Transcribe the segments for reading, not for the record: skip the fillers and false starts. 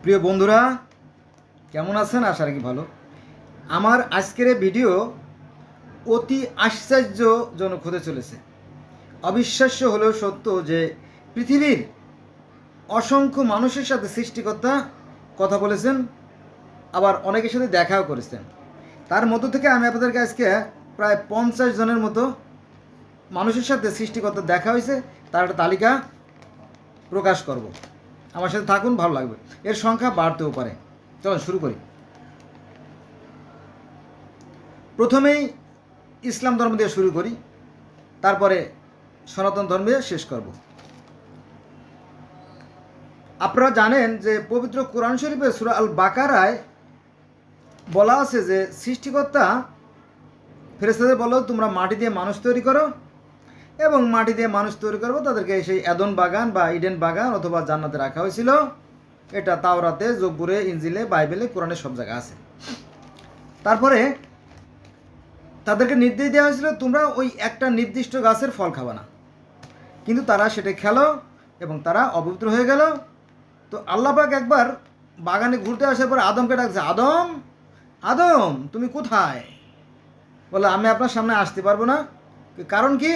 প্রিয় বন্ধুরা, কেমন আছেন? আশা রাখি ভালো। আমার আজকের এই ভিডিও অতি আশ্চর্যজনক হতে চলেছে। অবিশ্বাস্য হলেও সত্য যে পৃথিবীর অসংখ্য মানুষের সাথে সৃষ্টিকর্তা কথা বলেছেন, আবার অনেকের সাথে দেখাও করেছেন। তার মধ্য থেকে আমি আপনাদেরকে আজকে প্রায় 50 জনের মতো মানুষের সাথে সৃষ্টিকর্তা দেখা হয়েছে তার একটা তালিকা প্রকাশ করব। আমার সাথে থাকুন, ভালো লাগবে। এর সংখ্যা বাড়তেও পারে। চলুন শুরু করি। প্রথমেই ইসলাম ধর্ম দিয়ে শুরু করি, তারপরে সনাতন ধর্ম দিয়ে শেষ করব। আপনারা জানেন যে পবিত্র কোরআন শরীফে সূরা আল বাকারায় বলা আছে যে সৃষ্টিকর্তা ফেরেশতাদের বলল, তোমরা মাটি দিয়ে মানুষ তৈরি করো, এবং মাটি দিয়ে মানুষ তৈরি করবো তাদেরকে সেই এদন বাগান বা ইডেন বাগান অথবা জান্নাতে রাখা হয়েছিল। এটা তাওরাতে, জব্বুরে, ইনজিলে, বাইবেলে, কোরআনে সব জায়গায় আছে। তারপরে তাদেরকে নির্দেশ দেওয়া হয়েছিল, তোমরা ওই একটা নির্দিষ্ট গাছের ফল খাবে না, কিন্তু তারা সেটা খেলো এবং তারা অপবিত্র হয়ে গেল। তো আল্লাহ পাক একবার বাগানে ঘুরতে আসার পর আদমকে ডাকছে, আদম, আদম তুমি কোথায়? বলে, আমি আপনার সামনে আসতে পারবো না। কারণ কি?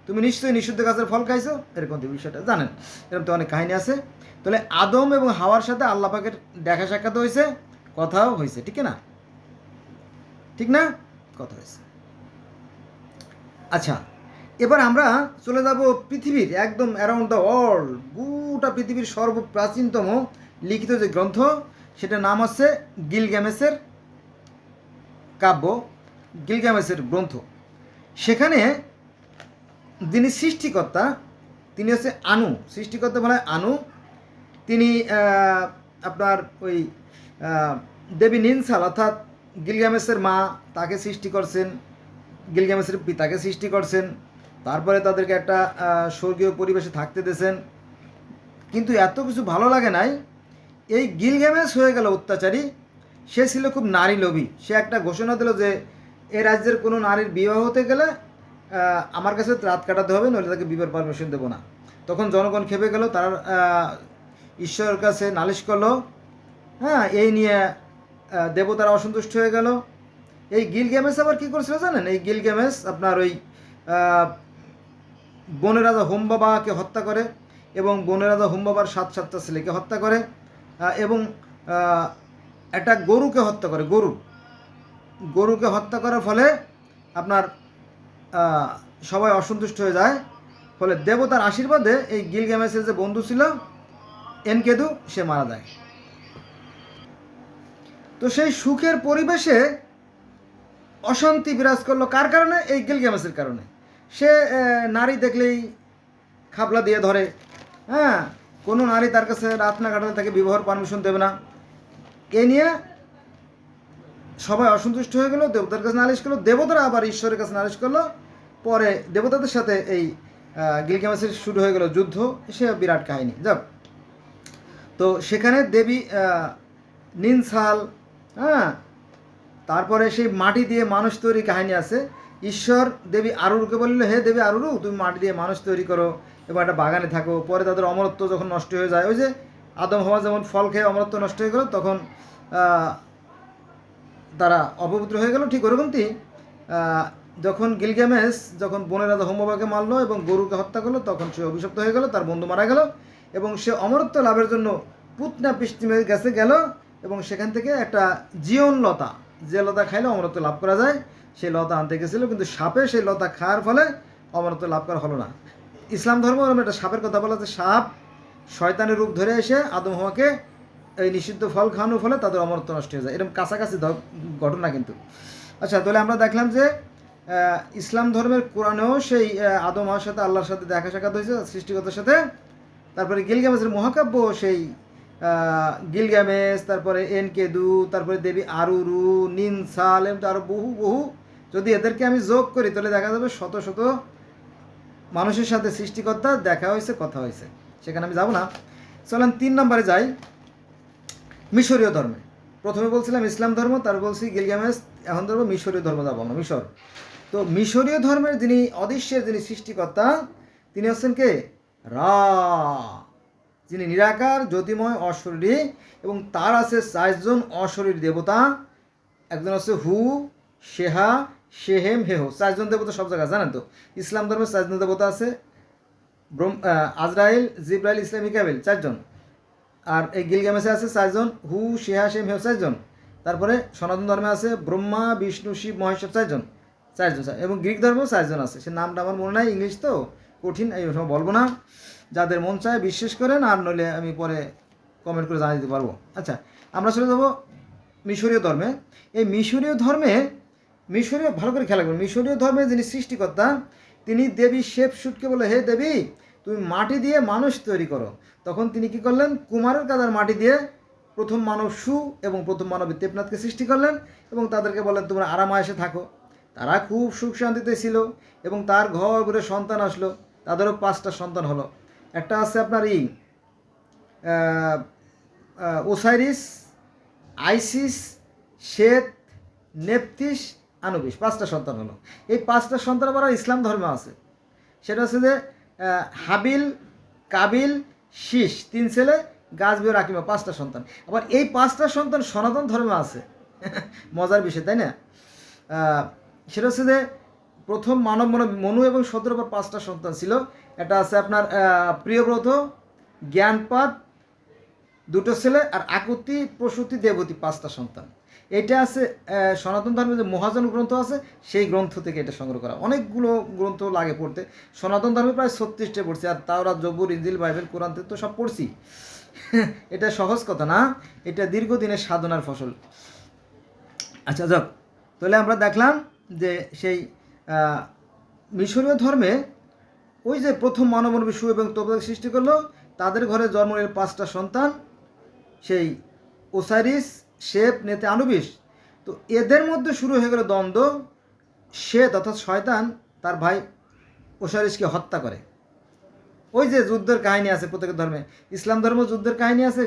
তুমি নিশ্চয়ই নিষিদ্ধ গাছের ফল খাইছো। এরকম তো বিষয়টা জানেন, এরকম তো অনেক কাহিনী আছে। তাহলে আদম এবং হাওয়ার সাথে আল্লাহ পাকের দেখা সাক্ষাৎ হয়েছে, কথাও হয়েছে, ঠিক না? ঠিক না? কথা হয়েছে। আচ্ছা, এবার আমরা চলে যাব পৃথিবীর একদম অ্যারাউন্ড দ্য ওয়ার্ল্ড, গোটা পৃথিবীর সর্বপ্রাচীনতম লিখিত যে গ্রন্থ, সেটার নাম হচ্ছে গিলগামেশের কাব্য, গিলগামেশের গ্রন্থ। সেখানে যিনি সৃষ্টিকর্তা, তিনি হচ্ছে আনু, সৃষ্টিকর্তা বলা হয় আনু। তিনি আপনার ওই দেবী নিনসাল অর্থাৎ গিলগামেশের মা, তাকে সৃষ্টি করছেন, গিলগামেশের পিতাকে সৃষ্টি করছেন। তারপরে তাদেরকে একটা স্বর্গীয় পরিবেশে থাকতে দিয়েছেন। কিন্তু এত কিছু ভালো লাগে নাই। এই গিলগামেশ হয়ে গেল অত্যাচারী। সে ছিল খুব নারী লোভী। সে একটা ঘোষণা দিল যে এই রাজ্যের কোনো নারীর বিবাহ হতে গেলে আমার কাছে রাত কাটাতে হবে, নইলে তাকে বিবাহের পারমিশন দেবো না। তখন জনগণ খেপে গেল, তারা ঈশ্বরের কাছে নালিশ করলো। হ্যাঁ, এই নিয়ে দেবতারা অসন্তুষ্ট হয়ে গেল। এই গিলগামেশ আবার কী করছিল জানেন? এই গিলগামেশ আপনার ওই বনের রাজা হোমবাবাকে হত্যা করে, এবং বনের রাজা হোমবাবার 7টা ছেলেকে হত্যা করে, এবং একটা গরুকে হত্যা করে। গরুকে হত্যা করার ফলে আপনার সবাই অসন্তুষ্ট হয়ে যায়। ফলে দেবতার আশীর্বাদে এই গিলগামেশের যে বন্ধু ছিল এনকেদু, সে মারা যায়। তো সেই সুখের পরিবেশে অশান্তি বিরাজ করলো কার কারণে? এই গিলগামেশের কারণে। সে নারী দেখলেই খাবলা দিয়ে ধরে। হ্যাঁ, কোনো নারী তার কাছে রাত না কাটালে তাকে বিবাহের পারমিশন দেবে না। এ নিয়ে সবাই অসন্তুষ্ট হয়ে গেল, দেবতার কাছে নালিশ করলো। দেবতারা আবার ঈশ্বরের কাছে নালিশ করলো। পরে দেবতাদের সাথে এই গিলগামেশের শুরু হয়ে গেল যুদ্ধ। সে বিরাট কাহিনী। যাক, তো সেখানে দেবী নিনসাল, হ্যাঁ, তারপরে সেই মাটি দিয়ে মানুষ তৈরি কাহিনী আছে। ঈশ্বর দেবী আরুরকে বলল, হে দেবী আরুরু, তুমি মাটি দিয়ে মানুষ তৈরি করো এবং একটা বাগানে থাকো। পরে তাদের অমরত্ব যখন নষ্ট হয়ে যায়, ওই যে আদম হাওয়া যেমন ফল খেয়ে অমরত্ব নষ্ট হয়ে গেল, তখন তারা অপবিত্র হয়ে গেল। ঠিক ওরকমটি যখন গিলগামেশ যখন বনের রাজা হোমবাবাকে মারলো এবং গরুকে হত্যা করলো, তখন সে অভিশপ্ত হয়ে গেল, তার বন্ধু মারা গেল, এবং সে অমরত্ব লাভের জন্য পুতনা পৃষ্টিমের কাছে গেল, এবং সেখান থেকে একটা জীবন লতা, যে লতা খাইলে অমরত্ব লাভ করা যায়, সেই লতা আনতে গেছিলো। কিন্তু সাপে সেই লতা খাওয়ার ফলে অমরত্ব লাভ করা হলো না। ইসলাম ধর্ম একটা সাপের কথা বলা যে সাপ শয়তানের রূপ ধরে এসে আদম হাওয়াকে এই নিষিদ্ধ ফল খাওয়ানোর ফলে তাদের অমরত্ব নষ্ট হয়ে যায়। এরকম কাছাকাছি ঘটনা কিন্তু। আচ্ছা, তাহলে আমরা দেখলাম যে ইসলাম ধর্মের কোরআনেও সেই আদম হাওয়ার সাথে আল্লাহর সাথে দেখা সাক্ষাৎ হয়েছে সৃষ্টিকর্তার সাথে। তারপরে গিলগামেশের মহাকাব্য, সেই গিলগামেশ, তারপরে এনকেদু, তারপরে দেবী আরুরু, নিনসাল, এমন আরও বহু বহু। যদি এদেরকে আমি যোগ করি তাহলে দেখা যাবে শত শত মানুষের সাথে সৃষ্টিকর্তা দেখা হয়েছে, কথা হয়েছে। সেখানে আমি যাব না। চলেন 3 নম্বরে যাই, মিশরীয় ধর্মে। প্রথমে বলছিলাম ইসলাম ধর্ম, তারপর বলছি গিলগামেশ, এখন ধর্ম মিশরীয় ধর্ম যাবো আমরা, মিশর। তো মিশরীয় ধর্মের যিনি অদৃশ্যের যিনি সৃষ্টিকর্তা, তিনি হচ্ছেন কে? রা। যিনি নিরাকার, জ্যোতিময়, অশরীরী, এবং তার আছে 4জন অশরীরী দেবতা। একজন আছে হু, শেহা, শেহেম, হেহ। 4জন দেবতা সব জায়গায় জানেন তো। ইসলাম ধর্মে 4জন দেবতা আছে, আজরাইল, জিব্রাইল, ইসলাম, মিকাইল, 4জন। আর এই গিলগামেশে আছে 4জন, হু, শেহা, শেম, হেহ, 4জন। তারপরে সনাতন ধর্মে আছে ব্রহ্মা, বিষ্ণু, শিব, মহেশ্বর, 4জন। 4জন, এবং গ্রিক ধর্মেও 4জন আছে। সে নামটা আমার মনে নাই, ইংলিশ তো কঠিন, এই সময় বলবো না। যাদের মন চায় বিশ্বাস করেন, আর নইলে আমি পরে কমেন্ট করে জানিয়ে দিতে পারবো। আচ্ছা, আমরা চলে যাবো মিশরীয় ধর্মে। এই মিশরীয় ধর্মে, মিশরীয় ভালো করে খেয়াল করবেন, মিশরীয় ধর্মে যিনি সৃষ্টিকর্তা, তিনি দেবী শেপশুটকে বলে, হে দেবী, তুমি মাটি দিয়ে মানুষ তৈরি করো। তখন তিনি কি করলেন? কুমারের কাদার মাটি দিয়ে প্রথম মানব সু এবং প্রথম মানব দেবনাথকে সৃষ্টি করলেন, এবং তাদেরকে বললেন তোমরা আরামায়েশে থাকো। তারা খুব সুখ শান্তিতে ছিল, এবং তার ঘর ঘুরে সন্তান আসলো। তাদেরও 5টা সন্তান হলো। একটা আছে আপনার ওসাইরিস, আইসিস, শেত, নেপথিস, আনুবিস। 5টা সন্তান হলো। এই 5টা সন্তান আবার ইসলাম ধর্মে আছে। সেটা হচ্ছে যে হাবিল, কাবিল, শীষ, 3 ছেলে, গাছবিও, রাকিমা, 5টা সন্তান। আবার এই 5টা সন্তান সনাতন ধর্মে আছে। মজার বিষয়, তাই না? সেটা হচ্ছে যে প্রথম মানব মনু এবং সতের পর 5টা সন্তান ছিল। এটা আছে আপনার প্রিয়ব্রত, জ্ঞানপাত, 2টো ছেলে, আর আকুতি, প্রসূতি, দেবতী, 5টা সন্তান। এটা আছে সনাতন ধর্মে যে মহাজন গ্রন্থ আছে, সেই গ্রন্থ থেকে এটা সংগ্রহ করা। অনেকগুলো গ্রন্থ লাগে পড়তে। সনাতন ধর্মে প্রায় 36টে পড়ছি, আর তাওরাত, জবুর, ইনজিল, বাইবেল, কোরআন তো সব পড়ছি। এটা সহজ কথা না, এটা দীর্ঘদিনের সাধনার ফসল। আচ্ছা যাক, তাহলে আমরা দেখলাম যে সেই মিশরীয় ধর্মে ওই যে প্রথম মানব সু এবং তোবক সৃষ্টি করলো, তাদের ঘরে জন্ম নিল 5টা সন্তান, সেই ওসাইরিস, শেপ, নেতে, আনুবিস। তো এদের মধ্যে শুরু হয়ে গেল দ্বন্দ্ব। শেত অর্থাৎ শয়তান তার ভাই ওসাইরিসকে হত্যা করে। ওই যে যুদ্ধের কাহিনী আছে প্রত্যেকের ধর্মে। ইসলাম ধর্ম যুদ্ধের কাহিনী আছে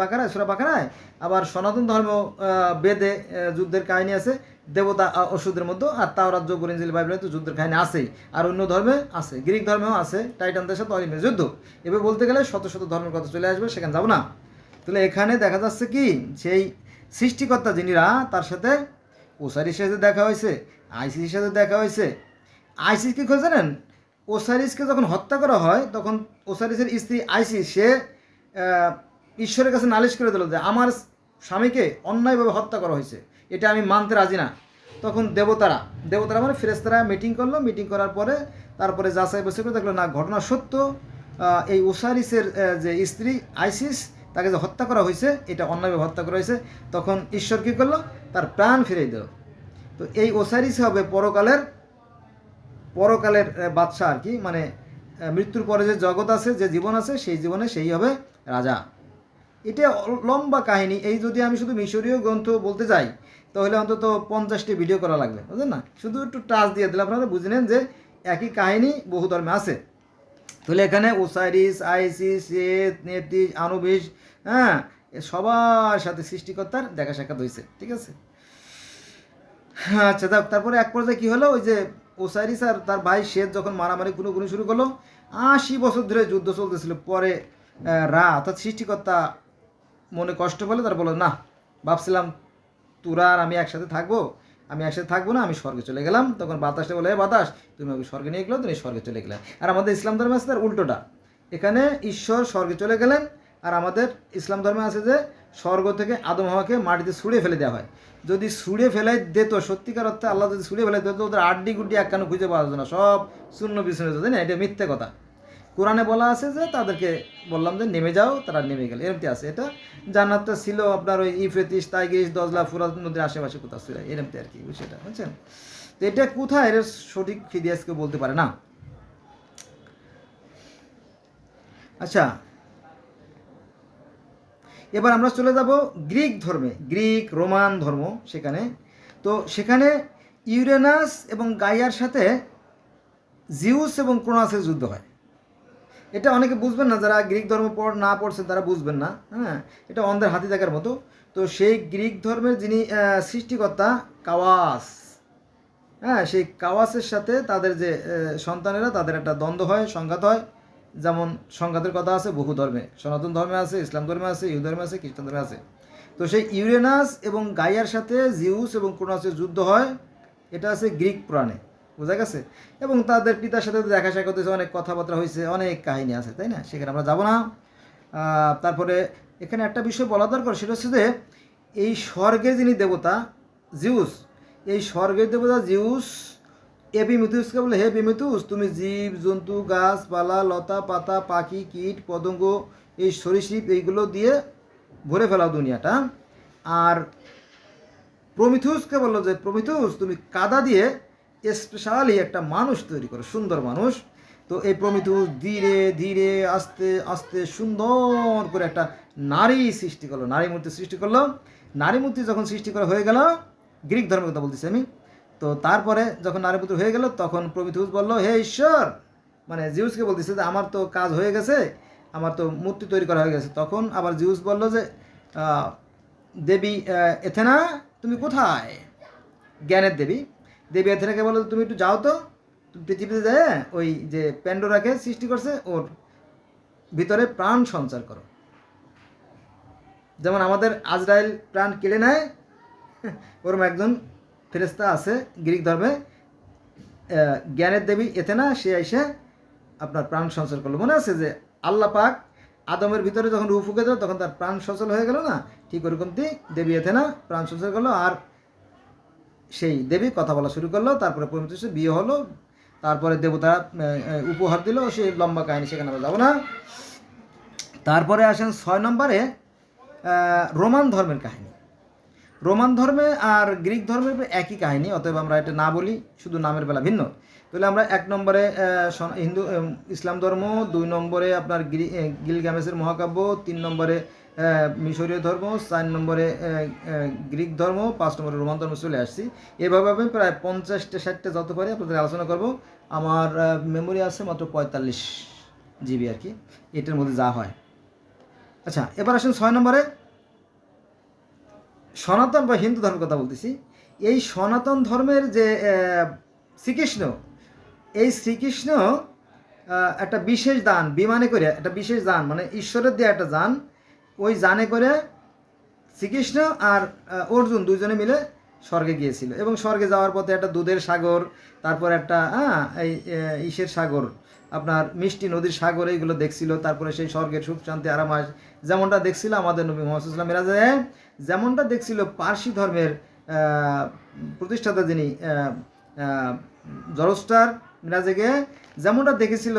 বাকারায় সূরা বাকারায়। আবার সনাতন ধর্ম বেদে যুদ্ধের কাহিনী আছে দেবতা অসুরদের মধ্যে। আর তাওরাত, জবুর, ইনজিল, বাইবেলে তো যুদ্ধের কাহিনী আছেই। আর অন্য ধর্মে আছে, গ্রিক ধর্মেও আছে, টাইটানদের সাথে অলিম্পিক যুদ্ধ। এবার বলতে গেলে শত শত ধর্মের কথা চলে আসবে, সেখানে যাব না। তাহলে এখানে দেখা যাচ্ছে কি, সেই সৃষ্টিকর্তা যিনিরা, তার সাথে ওসারির সাথে দেখা হয়েছে, আইসিসের সাথে দেখা হয়েছে। আইসিস কি করে জানেন? ওসারিসকে যখন হত্যা করা হয়, তখন ওসারিসের স্ত্রী আইসিস সে ঈশ্বরের কাছে নালিশ করে দিল যে আমার স্বামীকে অন্যায়ভাবে হত্যা করা হয়েছে, এটা আমি মানতে রাজি না। তখন দেবতারা মানে ফেরেশতারা মিটিং করলো। মিটিং করার পরে তারপরে যাচাই বাছাই করে দেখলো না, ঘটনা সত্য। এই ওসারিসের যে স্ত্রী আইসিস, তাকে যে হত্যা করা হয়েছে, এটা অন্যায়ভাবে হত্যা করা হয়েছে। তখন ঈশ্বর কী করলো? তার প্রাণ ফিরিয়ে দিল। তো এই ওসারিস হবে পরকালের বাদশাহ আর কি, মানে মৃত্যুর পরে যে জগৎ আছে, যে জীবন আছে, সেই জীবনে সেই হবে রাজা। এটা লম্বা কাহিনী। এই যদি আমি শুধু মিশরীয় গ্রন্থ বলতে যাই, তাহলে অন্তত 50টি ভিডিও করা লাগবে, বুঝলেন না? শুধু একটু টাচ দিয়ে দিলে আপনারা বুঝে নেন যে একই কাহিনী বহু ধর্মে আছে। তাহলে এখানে ওসাইরিস, আইসিস, সেত, নেপথিস, আনুবিস, হ্যাঁ, সবার সাথে সৃষ্টিকর্তার দেখা সাক্ষাৎ হয়েছে। ঠিক আছে? আচ্ছা, তারপরে এক পর্যায়ে কী হলো, ওই যে ওসাইরিস আর তার ভাই শেত যখন মারামারি গুনি শুরু করলো, 80 বছর ধরে যুদ্ধ চলতেছিল। পরে অর্থাৎ সৃষ্টিকর্তা মনে কষ্ট পেলে তার বলো, না, ভাবছিলাম তোরা আর আমি একসাথে থাকবো, না, আমি স্বর্গে চলে গেলাম। তখন বাতাসটা বলে, বাতাস তুমি ওকে স্বর্গে নিয়ে গেলো, তুমি স্বর্গে চলে গেলে। আর আমাদের ইসলাম ধর্মে আছে তার উল্টোটা, এখানে ঈশ্বর স্বর্গে চলে গেলেন। আর আমাদের ইসলাম ধর্মে আছে যে স্বর্গ থেকে আদম হাওয়াকে মাটিতে ছুঁড়ে ফেলে দেওয়া হয়। যদি ছুঁড়ে ফেলে দিত, সত্যিকার অর্থে আল্লাহ যদি ছুঁড়ে ফেলে দিত, ওদের আড্ডি গুড্ডি একখানো খুঁজে পাওয়া যেত না, সব শূন্য বিশূন্য যেত না। এটা মিথ্যে কথা। কোরআনে বলা আছে যে তাদেরকে বললাম যে নেমে যাও, তারা নেমে গেল, এরমটি আছে। এটা জান্নাতটা ছিল আপনার ওই ইফ্রেতিস, টাইগ্রিস, দজলা, ফুরাত নদীর আশেপাশে কোথাও ছিল, এরমটি আর কি, বিষয়টা বুঝছেন? তো এটা কোথায়, এর সঠিক ফিদিয়াস কেউ বলতে পারে না। আচ্ছা, এবার আমরা চলে যাব গ্রিক ধর্মে, গ্রিক রোমান ধর্ম। সেখানে ইউরেনাস এবং গাইয়ার সাথে জিউস এবং ক্রোনাসের যুদ্ধ হয়। এটা অনেকে বুঝবেন না, যারা গ্রিক ধর্ম না পড়ছেন তারা বুঝবেন না। হ্যাঁ, এটা অন্ধের হাতি দেখার মতো। তো সেই গ্রিক ধর্মের যিনি সৃষ্টিকর্তা কাওয়াস, হ্যাঁ, সেই কাওয়াসের সাথে তাদের যে সন্তানেরা, তাদের একটা দ্বন্দ্ব হয়, সংঘাত হয়। যেমন সংঘাতের কথা আছে বহু ধর্মে, সনাতন ধর্মে আছে, ইসলাম ধর্মে আছে, ইহুদি ধর্মে আছে, খ্রিস্টান ধর্মে আছে। তো সেই ইউরেনাস এবং গাইয়ার সাথে জিউস এবং ক্রোনাসের যুদ্ধ হয়, এটা আছে গ্রিক পুরাণে, বোঝা গেছে। এবং তাদের পিতার সাথে দেখা সাক্ষাৎ হয়েছে, অনেক কথাবার্তা হয়েছে, অনেক কাহিনী আছে, তাই না? সেখানে আমরা যাব না। তারপরে এখানে একটা বিষয় বলা দরকার, সেটা হচ্ছে যে এই স্বর্গে যিনি দেবতা জিউস, এই স্বর্গের দেবতা জিউস এপিমিথুসকে বলে, হে এপিমিথুস, তুমি জীব জন্তু গাছপালা লতা পাতা পাখি কীট পতঙ্গ এই সরীসৃপ এইগুলো দিয়ে ভরে ফেলাও দুনিয়াটা। আর প্রমিথুসকে বললো যে প্রমিথুস, তুমি কাদা দিয়ে স্পেশালি একটা মানুষ তৈরি করো, সুন্দর মানুষ। তো এই প্রমিথুস ধীরে ধীরে আস্তে আস্তে সুন্দর করে একটা নারী সৃষ্টি করলো, নারী মূর্তি সৃষ্টি করলো। নারী মূর্তি যখন সৃষ্টি করা হয়ে গেল, গ্রিক ধর্মের কথা বলতেছি আমি, তো তারপরে যখন নারী পুত্র হয়ে গেল, তখন প্রমিথুস বলল, হে ঈশ্বর, মানে জিউসকে বলতেছে যে আমার তো কাজ হয়ে গেছে, আমার তো মূর্তি তৈরি করা হয়ে গেছে। তখন আবার জিউস বলল যে দেবী এথেনা, তুমি কোথায়? জ্ঞানের দেবী, দেবী এথেনাকে বললো, তুমি একটু যাও তো, তুমি পৃথিবীতে যায় ওই যে প্যান্ডোরাকে সৃষ্টি করছে ওর ভিতরে প্রাণ সঞ্চার করো। যেমন আমাদের আজরাইল প্রাণ কেড়ে নেয়, ওরম একজন ফেরেস্তা আছে গ্রিক ধর্মে, জ্ঞানের দেবী এথেনা, সে এসে আপনার প্রাণ সঞ্চার করলো। মনে আছে যে আল্লাহ পাক আদমের ভিতরে যখন রূহ ফুঁকে দিল, তখন তার প্রাণ সচল হয়ে গেল না? ঠিক ওরকমটি দেবী এথেনা প্রাণ সঞ্চার করলো, আর সেই দেবী কথা বলা শুরু করলো। তারপরে প্রমিথিউসে বিয়ে হলো, তারপরে দেবতা উপহার দিল, সেই লম্বা কাহিনী, সেখানে আমরা যাবো না। তারপরে আসেন 6 নম্বরে রোমান ধর্মের কাহিনী। রোমান ধর্মে আর গ্রিক ধর্মের একই কাহিনী, অতএব আমরা এটা না বলি, শুধু নামের বেলা ভিন্ন। তাহলে আমরা 1 নম্বরে হিন্দু ইসলাম ধর্ম, 2 নম্বরে আপনার গিলগামেশের মহাকাব্য, 3 নম্বরে মিশরীয় ধর্ম, 4 নম্বরে গ্রিক ধর্ম, 5 নম্বরে রোমান ধর্ম চলে আসছি। এভাবে আমি প্রায় 50টা 60টা যত পারি আপনাদের আলোচনা করব। আমার মেমোরি আছে মাত্র 45 জিবি আর কি, এটার মধ্যে যা হয়। আচ্ছা, এবার আসেন 6 নম্বরে সনাতন বা হিন্দু ধর্মের কথা বলতেছি। এই সনাতন ধর্মের যে শ্রীকৃষ্ণ, এই শ্রীকৃষ্ণ একটা বিশেষ দান বিমানে করে, একটা বিশেষ দান মানে ঈশ্বরের দিয়ে একটা যান, ওই যানে করে শ্রীকৃষ্ণ আর অর্জুন দুইজনে মিলে স্বর্গে গিয়েছিল। এবং স্বর্গে যাওয়ার পথে একটা দুধের সাগর, তারপর একটা এই ইসের সাগর, আপনার মিষ্টি নদীর সাগর, এইগুলো দেখছিল। তারপরে সেই স্বর্গের সুখ শান্তি আরামাস যেমনটা দেখছিল আমাদের নবী মুহাম্মদ সাল্লাল্লাহু আলাইহি ওয়াসাল্লাম মিরাজে, যেমনটা দেখছিল পার্সি ধর্মের প্রতিষ্ঠাতা যিনি জরস্টার মিরাজে গিয়ে, যেমনটা দেখেছিল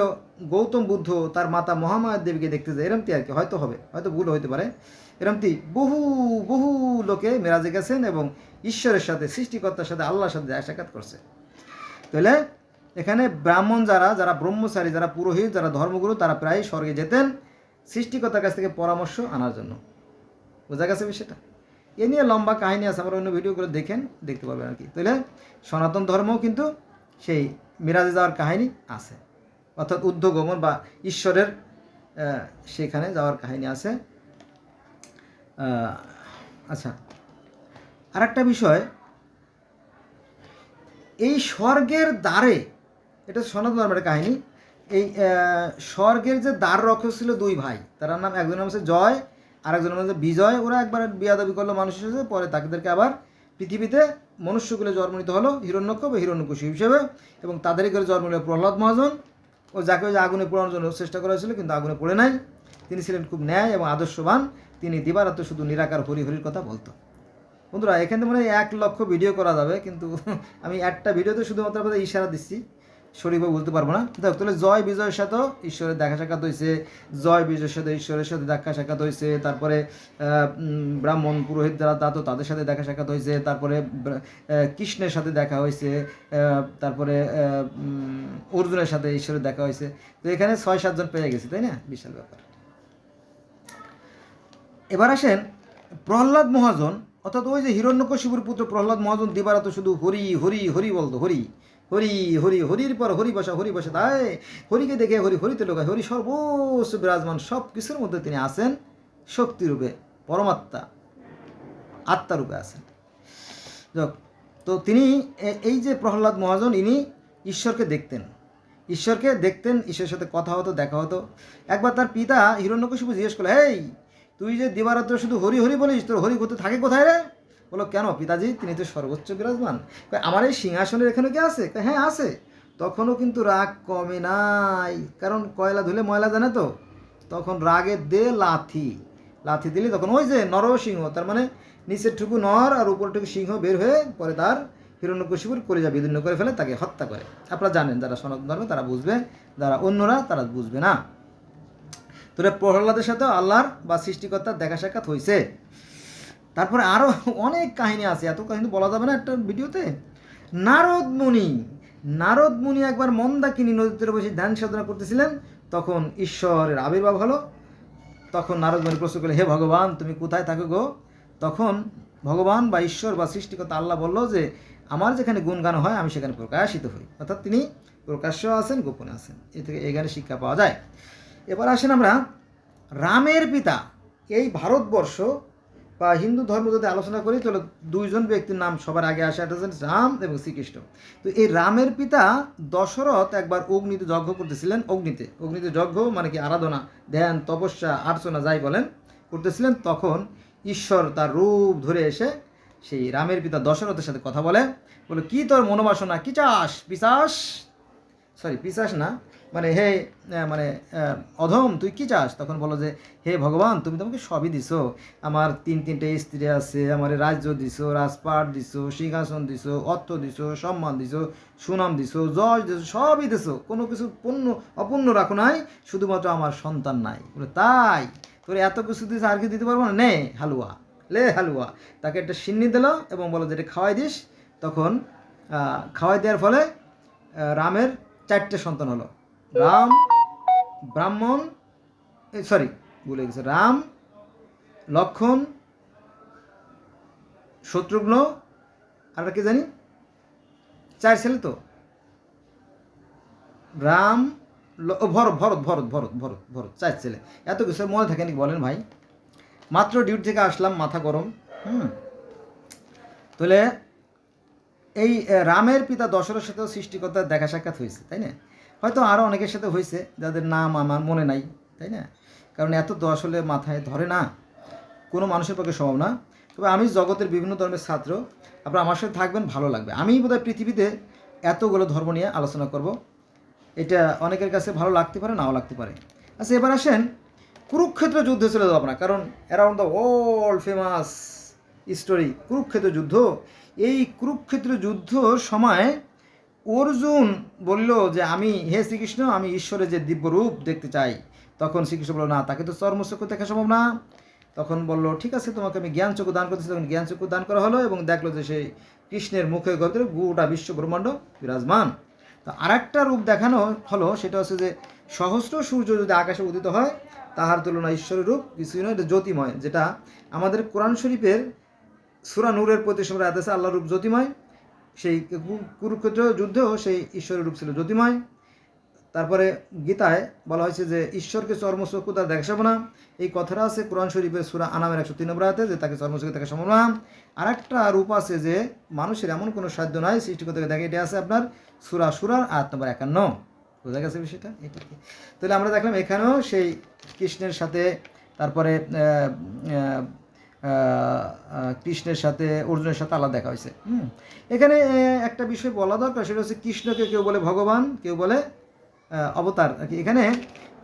গৌতম বুদ্ধ তার মাতা মহামায়া দেবীকে দেখতে যায়, এরমটি আর কি, হয়তো হবে, হয়তো ভুল হইতে পারে, এরমটি বহু বহু লোকে মেরাজে গেছেন এবং ঈশ্বরের সাথে, সৃষ্টিকর্তার সাথে, আল্লাহর সাথে দেখা সাক্ষাৎ করছে। তাহলে এখানে ব্রাহ্মণ যারা, যারা ব্রহ্মচারী, যারা পুরোহিত, যারা ধর্মগুরু, তারা প্রায় স্বর্গে যেতেন সৃষ্টিকর্তার কাছ থেকে পরামর্শ আনার জন্য। বোঝা গেছে বিষয়টা? এ নিয়ে লম্বা কাহিনী আছে, আমরা অন্য ভিডিওগুলো দেখতে পারবেন আর কি। তাহলে সনাতন ধর্মও কিন্তু সেই মিরাজে যাওয়ার কাহিনী আছে, অর্থাৎ ঊর্ধ্বগমন বা ঈশ্বরের সেখানে যাওয়ার কাহিনী আছে। আচ্ছা, আর একটা বিষয়, এই স্বর্গের দ্বারে, এটা সনাতন ধর্মের কাহিনী, এই স্বর্গের যে দ্বার রক্ষক ছিল 2 ভাই, তার নাম, একজনের নাম হচ্ছে জয় আর একজনের নাম হচ্ছে বিজয়। ওরা একবার বিয়াদবি করলো মানুষের সাথে, পরে তাদেরকে আবার পৃথিবীতে মনুষ্যকুলে জন্ম নিতে হলো হিরণ্যক্ষ বা হিরণ্যকুশী হিসেবে, এবং তাদেরই করে জন্ম নিল প্রহ্লাদ মহাজন। ও যাকে ওই যে আগুনে পোড়ানোর জন্য চেষ্টা করা হয়েছিল, কিন্তু আগুনে পড়ে নাই। তিনি ছিলেন খুব ন্যায় এবং আদর্শবান, তিনি দিবারাত্র শুধু নিরাকার হরি হরির কথা বলতো। বন্ধুরা, এখানে মনে হয় 1 লক্ষ ভিডিও করা যাবে, কিন্তু আমি একটা ভিডিওতে শুধুমাত্র আপনাদের ইশারা দিচ্ছি, সঠিকভাবে বলতে পারবো না। দেখো, তাহলে জয় বিজয়ের সাথেও ঈশ্বরের দেখা সাক্ষাৎ হয়েছে, জয় বিজয়ের সাথে ঈশ্বরের সাথে দেখা সাক্ষাৎ হয়েছে। তারপরে ব্রাহ্মণ পুরোহিত যারা তা, তো তাদের সাথে দেখা সাক্ষাৎ হয়েছে। তারপরে কৃষ্ণের সাথে দেখা হয়েছে, তারপরে অর্জুনের সাথে ঈশ্বরের দেখা হয়েছে। তো এখানে 6-7 জন পেয়ে গেছে, তাই না? বিশাল ব্যাপার। এবার আসেন প্রহ্লাদ মহাজন, অর্থাৎ ওই যে হিরণ্যকশিপুর পুত্র প্রহ্লাদ মহাজন দিবারাত শুধু হরি হরি হরি বলতো, হরি হরি হরি, হরির পর হরি বসা, তাই হরিকে দেখে হরিতে লোকায়, হরি সর্বোচ্চ বিরাজমান, সব কিছুর মধ্যে তিনি আছেন শক্তিরূপে, পরমাত্মা, আত্মারূপে আছেন। তো তিনি এই যে প্রহ্লাদ মহাজন, ইনি ঈশ্বরকে দেখতেন, ঈশ্বরকে দেখতেন, ঈশ্বরের সাথে কথা হতো, দেখা হতো। একবার তার পিতা হিরণ্যকশিপু জিজ্ঞেস করলো, এই তুই যে দিবারাত্র শুধু হরি হরি বলিস, তোর হরি করতে থাকে কোথায় রে? বলো, কেন পিতাজি, তিনি তো সর্বোচ্চ বিরাজমান। আমার এই সিংহাসনের এখানে কি আছে? হ্যাঁ আছে। তখনও কিন্তু রাগ কমে নাই, কারণ কয়লা ধুলে ময়লা জানে তো। তখন রাগে দে লাথি, লাথি দিলে তখন ওই যে নরসিংহ, তার মানে নিচের টুকু নর আর উপরটুকু সিংহ বের হয়ে পরে তার হিরণ্যকশিপুর কলিজা বিদীর্ণ করে ফেলে, তাকে হত্যা করে। আপনারা জানেন, যারা সনাতন ধর্মে তারা বুঝবে, যারা অন্যরা তারা বুঝবে না। তোরে প্রহ্লাদের সাথে আল্লাহর বা সৃষ্টিকর্তার দেখা সাক্ষাৎ হয়েছে। তারপরে আরও অনেক কাহিনী আছে, এত কাহিনী বলা যাবে না একটা ভিডিওতে। নারদ মুনি একবার মন্দাকিনী নদীতে বসে ধ্যান সাধনা করতেছিলেন, তখন ঈশ্বরের আবির্ভাব হলো। তখন নারদ মুনি প্রশ্ন করলেন, হে ভগবান, তুমি কোথায় থাকো গো? তখন ভগবান বা ঈশ্বর বা সৃষ্টিকর্তা আল্লাহ বলল যে, আমার যেখানে গুণগান হয় আমি সেখানে প্রকাশিত হই। অর্থাৎ তিনি প্রকাশ্য আছেন, গোপনে আছেন। এ থেকে এই গানে শিক্ষা পাওয়া যায়। এবার আসেন আমরা রামের পিতা। এই ভারতবর্ষ বা হিন্দু ধর্ম যদি আলোচনা করি, তাহলে দুইজন ব্যক্তির নাম সবার আগে আসে, একটা হচ্ছেন রাম এবং শ্রীকৃষ্ণ। তো এই রামের পিতা দশরথ একবার অগ্নিতে যজ্ঞ করতেছিলেন। অগ্নিতে যজ্ঞ মানে কি, আরাধনা, ধ্যান, তপস্যা, আর্চনা যাই বলেন, করতেছিলেন। তখন ঈশ্বর তার রূপ ধরে এসে সেই রামের পিতা দশরথের সাথে কথা বলে, কি তোর মনোবাসনা, কি চাস পিশাচ? পিশাচ না, মানে হে মানে অধম, তুই কি চাস? তখন বলো যে, হে ভগবান, তুমি তো আমাকে সবই দিছো। আমার তিনটে স্ত্রী আছে, আমার রাজ্য দিছো, রাজপাট দিছো, সিংহাসন দিছো, অর্থ দিছো, সম্মান দিছো, সুনাম দিছো, যশ দিছো, সবই দিছো, কোনো কিছু অপূর্ণ রাখো নাই, শুধুমাত্র আমার সন্তান নাই। বলে, তাই? তোর এত কিছু দিস, আর কি দিতে পারবো না? নে হালুয়া, লে হালুয়া। তাকে একটা সিন্নি দিল এবং বলো যে, এটা খাওয়াই দিস। তখন খাওয়াই দেওয়ার ফলে রামের 4টে সন্তান হলো। রাম, ব্রাহ্মণ, ভুলে গেছে, রাম, লক্ষণ, শত্রুঘ্ন, আর কি জানি, 4 ছেলে তো। রাম, ভরত ভরত ভরত ভরত ভরত ভরত 4 ছেলে। এত কিছু মনে থাকে নাকি বলেন ভাই? মাত্র ডিউটি থেকে আসলাম, মাথা গরম। তাহলে এই রামের পিতা দশরথের সাথেও সৃষ্টিকর্তার দেখা সাক্ষাৎ হয়েছে, তাই না? হয়তো আরও অনেকের সাথে হয়েছে, যাদের নাম আমার মনে নাই, তাই না? কারণ এত তো আসলে মাথায় ধরে না, কোনো মানুষের পক্ষে সম্ভব না। তবে আমি জগতের বিভিন্ন ধর্মের ছাত্র, আপনারা আমার সাথে থাকবেন, ভালো লাগবে। আমি বোধহয় পৃথিবীতে এতগুলো ধর্ম নিয়ে আলোচনা করব, এটা অনেকের কাছে ভালো লাগতে পারে, নাও লাগতে পারে। আচ্ছা, এবার আসেন কুরুক্ষেত্র যুদ্ধে চলে যাবো আপনার, কারণ around the world famous story Kurukshetra যুদ্ধ। এই কুরুক্ষেত্র যুদ্ধর সময় অর্জুন বলল যে, হে শ্রীকৃষ্ণ, আমি ঈশ্বরের যে দিব্য রূপ দেখতে চাই। তখন শ্রীকৃষ্ণ বলল, না, তাকে তো চর্মচক্ষু দেখা সম্ভব না। তখন বলল, ঠিক আছে, তোমাকে আমি জ্ঞানচক্ষু দান করতেছি। তখন জ্ঞানচক্ষু দান করা হলো এবং দেখলো যে সেই কৃষ্ণের মুখে গভীরে গোটা বিশ্ব ব্রহ্মাণ্ড বিরাজমান। তো আর একটা রূপ দেখানো হলো, সেটা হচ্ছে যে সহস্র সূর্য যদি আকাশে উদিত হয়, তাহার তুলনা ঈশ্বরের রূপ কিছুই নয়, এটা জ্যোতিময়। যেটা আমাদের কোরআন শরীফের সূরা নূরের 35 নম্বর আয়াতে আছে, আল্লাহর রূপ জ্যোতিময়। সেই কুরুক্ষেত্র যুদ্ধেও সেই ঈশ্বরের রূপ ছিল জ্যোতিময়। তারপরে গীতায় বলা হয়েছে যে ঈশ্বরকে চর্মচক্ষু তার দেখা সম্ভব না। এই কথাটা আছে কোরআন শরীফের সূরা আনামের 103 নম্বর আয়াতে, যে তাকে চর্মচক্ষু দেখা সম্ভব না। আর একটা রূপ আছে যে মানুষের এমন কোনো সাধ্য নাই সৃষ্টিকর্তাকে দেখে, এটা আছে আপনার সূরা শুরার আয়াত নম্বর 51। বোঝা গেছে বিষয়টা? এটা কি? তাহলে আমরা দেখলাম এখানেও সেই কৃষ্ণের সাথে, তারপরে কৃষ্ণের সাথে অর্জুনের সাথে আলাদা দেখা হয়েছে। এখানে একটা বিষয় বলা দরকার, সেটা হচ্ছে কৃষ্ণকে কেউ বলে ভগবান, কেউ বলে অবতার। এখানে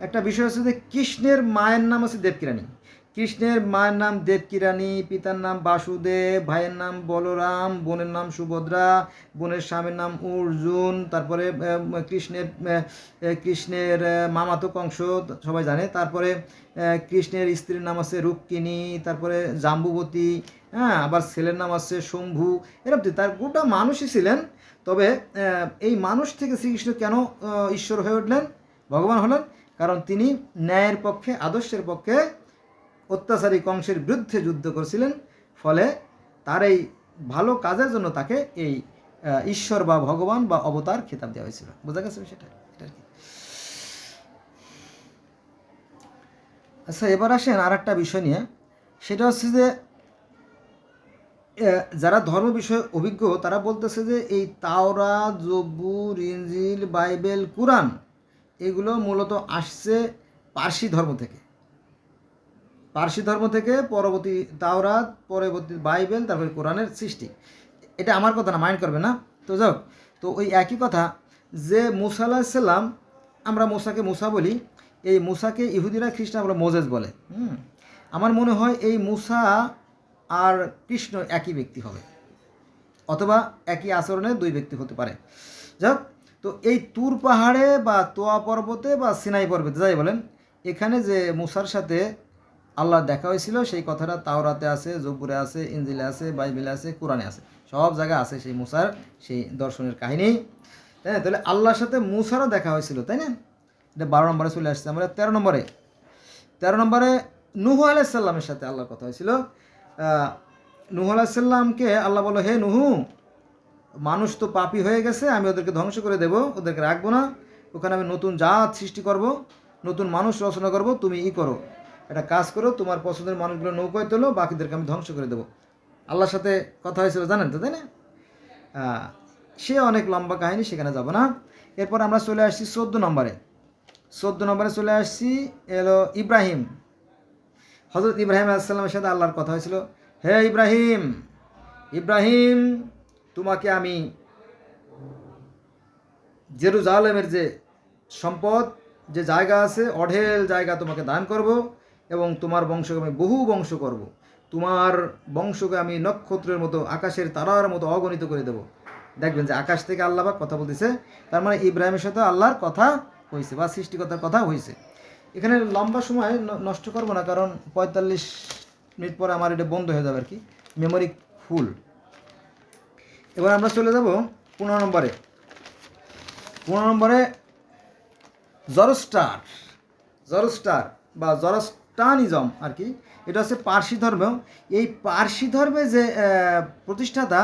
একটা বিষয় হচ্ছে যে কৃষ্ণের মায়ের নাম হচ্ছে দেবকীরানী। কৃষ্ণের মায়ের নাম দেবকীরানী, পিতার নাম বাসুদেব, ভাইয়ের নাম বলরাম, বোনের নাম সুভদ্রা, বোনের স্বামীর নাম অর্জুন। তারপরে কৃষ্ণের মামাতো কংস, সবাই জানে। তারপরে কৃষ্ণের স্ত্রীর নাম আছে রুক্মিণী, তারপরে জাম্বুবতী, আবার ছেলের নাম আছে শম্ভু। এরকম তার গোটা মানুষই ছিলেন। তবে এই মানুষ থেকে শ্রীকৃষ্ণ কেন ঈশ্বর হয়ে উঠলেন, ভগবান হলেন? কারণ তিনি ন্যায়ের পক্ষে, আদর্শের পক্ষে অত্যাচারী কংসের বিরুদ্ধে যুদ্ধ করেছিলেন। ফলে তার এই ভালো কাজের জন্য তাকে এই ঈশ্বর বা ভগবান বা অবতার খেতাব দেওয়া হয়েছিল। বোঝা গেছে সেটা? এটা কি? আচ্ছা, এবার আসেন আর একটা বিষয় নিয়ে, সেটা হচ্ছে যে যারা ধর্ম বিষয়ে অভিজ্ঞ তারা বলতেছে যে এই তাওরাত, জবুর, ইনজিল, বাইবেল, কুরআন এগুলো মূলত আসছে পার্সি ধর্ম থেকে। পার্সি ধর্ম থেকে পরবর্তী তাওরাত, পরবর্তী বাইবেল, তারপরে কোরআনের সৃষ্টি। এটা আমার কথা না, মাইন্ড করবে না। তো যাক, তো ওই একই কথা যে মুসা আলাইহিস সালাম, আমরা মুসাকে মুসা বলি, এই মুসাকে ইহুদিরা খ্রিস্টান আমরা মোজেস বলে। আমার মনে হয় এই মুসা আর কৃষ্ণ একই ব্যক্তি হবে, অথবা একই আচরণে দুই ব্যক্তি হতে পারে। যাক, তো এই তুর পাহাড়ে বা তোয়া পর্বতে বা সিনাই পর্বতে যাই বলেন, এখানে যে মুসার সাথে আল্লাহ দেখা হয়েছিল সেই কথাটা তাওরাতে আছে, জব্বুরে আছে, ইনজিলে আছে, বাইবেলে আছে, কোরআনে আছে, সব জায়গায় আছে সেই মুসার সেই দর্শনের কাহিনী, তাই না? তাহলে আল্লাহর সাথে মুসারও দেখা হয়েছিল, তাই না? এটা 12 নম্বরে চলে আসছে। আমরা 13 নম্বরে নূহ আলাইহিস সালামের সাথে আল্লাহর কথা হয়েছিল। নূহ আলাইহিস সালামকে আল্লাহ বলল, হে নূহ, মানুষ তো পাপী হয়ে গেছে, আমি ওদেরকে ধ্বংস করে দেব, ওদেরকে রাখবো না, ওখানে আমি নতুন জাত সৃষ্টি করব, নতুন মানুষ রচনা করব, তুমি করো, একটা কাজ করো, তোমার পছন্দের মানুষগুলো নৌকায় তোলো, বাকিদেরকে আমি ধ্বংস করে দেবো। আল্লাহর সাথে কথা হয়েছিল, জানেন তো, তাই না? সে অনেক লম্বা কাহিনী, সেখানে যাব না। এরপর আমরা চলে আসছি 14 নম্বরে চলে আসছি এলো ইব্রাহিম। হযরত ইব্রাহিম আলাইহিস সালামের সাথে আল্লাহর কথা হয়েছিল, হে ইব্রাহিম, ইব্রাহিম, তোমাকে আমি জেরুজালেমের যে সম্পদ, যে জায়গা আছে, অঢেল জায়গা তোমাকে দান করব, এবং তোমার বংশকে আমি বহু বংশ করব, তোমার বংশকে আমি নক্ষত্রের মতো, আকাশের তারার মতো অগণিত করে দেব। দেখবেন যে আকাশ থেকে আল্লাহ পাক কথা বলতেছে, তার মানে ইব্রাহিমের সাথে আল্লাহর কথা হয়েছে বা সৃষ্টিকর্তার কথা হয়েছে। এখানে লম্বা সময় নষ্ট করবো না, কারণ 45 মিনিট পরে আমার এটা বন্ধ হয়ে যাবে আর কি, মেমোরি ফুল। এবার আমরা চলে যাব 15 নম্বরে। 15 নম্বরে জরস্টার বা জরস্টানিজম আর কি, এটা হচ্ছে পার্সি ধর্ম। এই পার্সি ধর্মে যে প্রতিষ্ঠাতা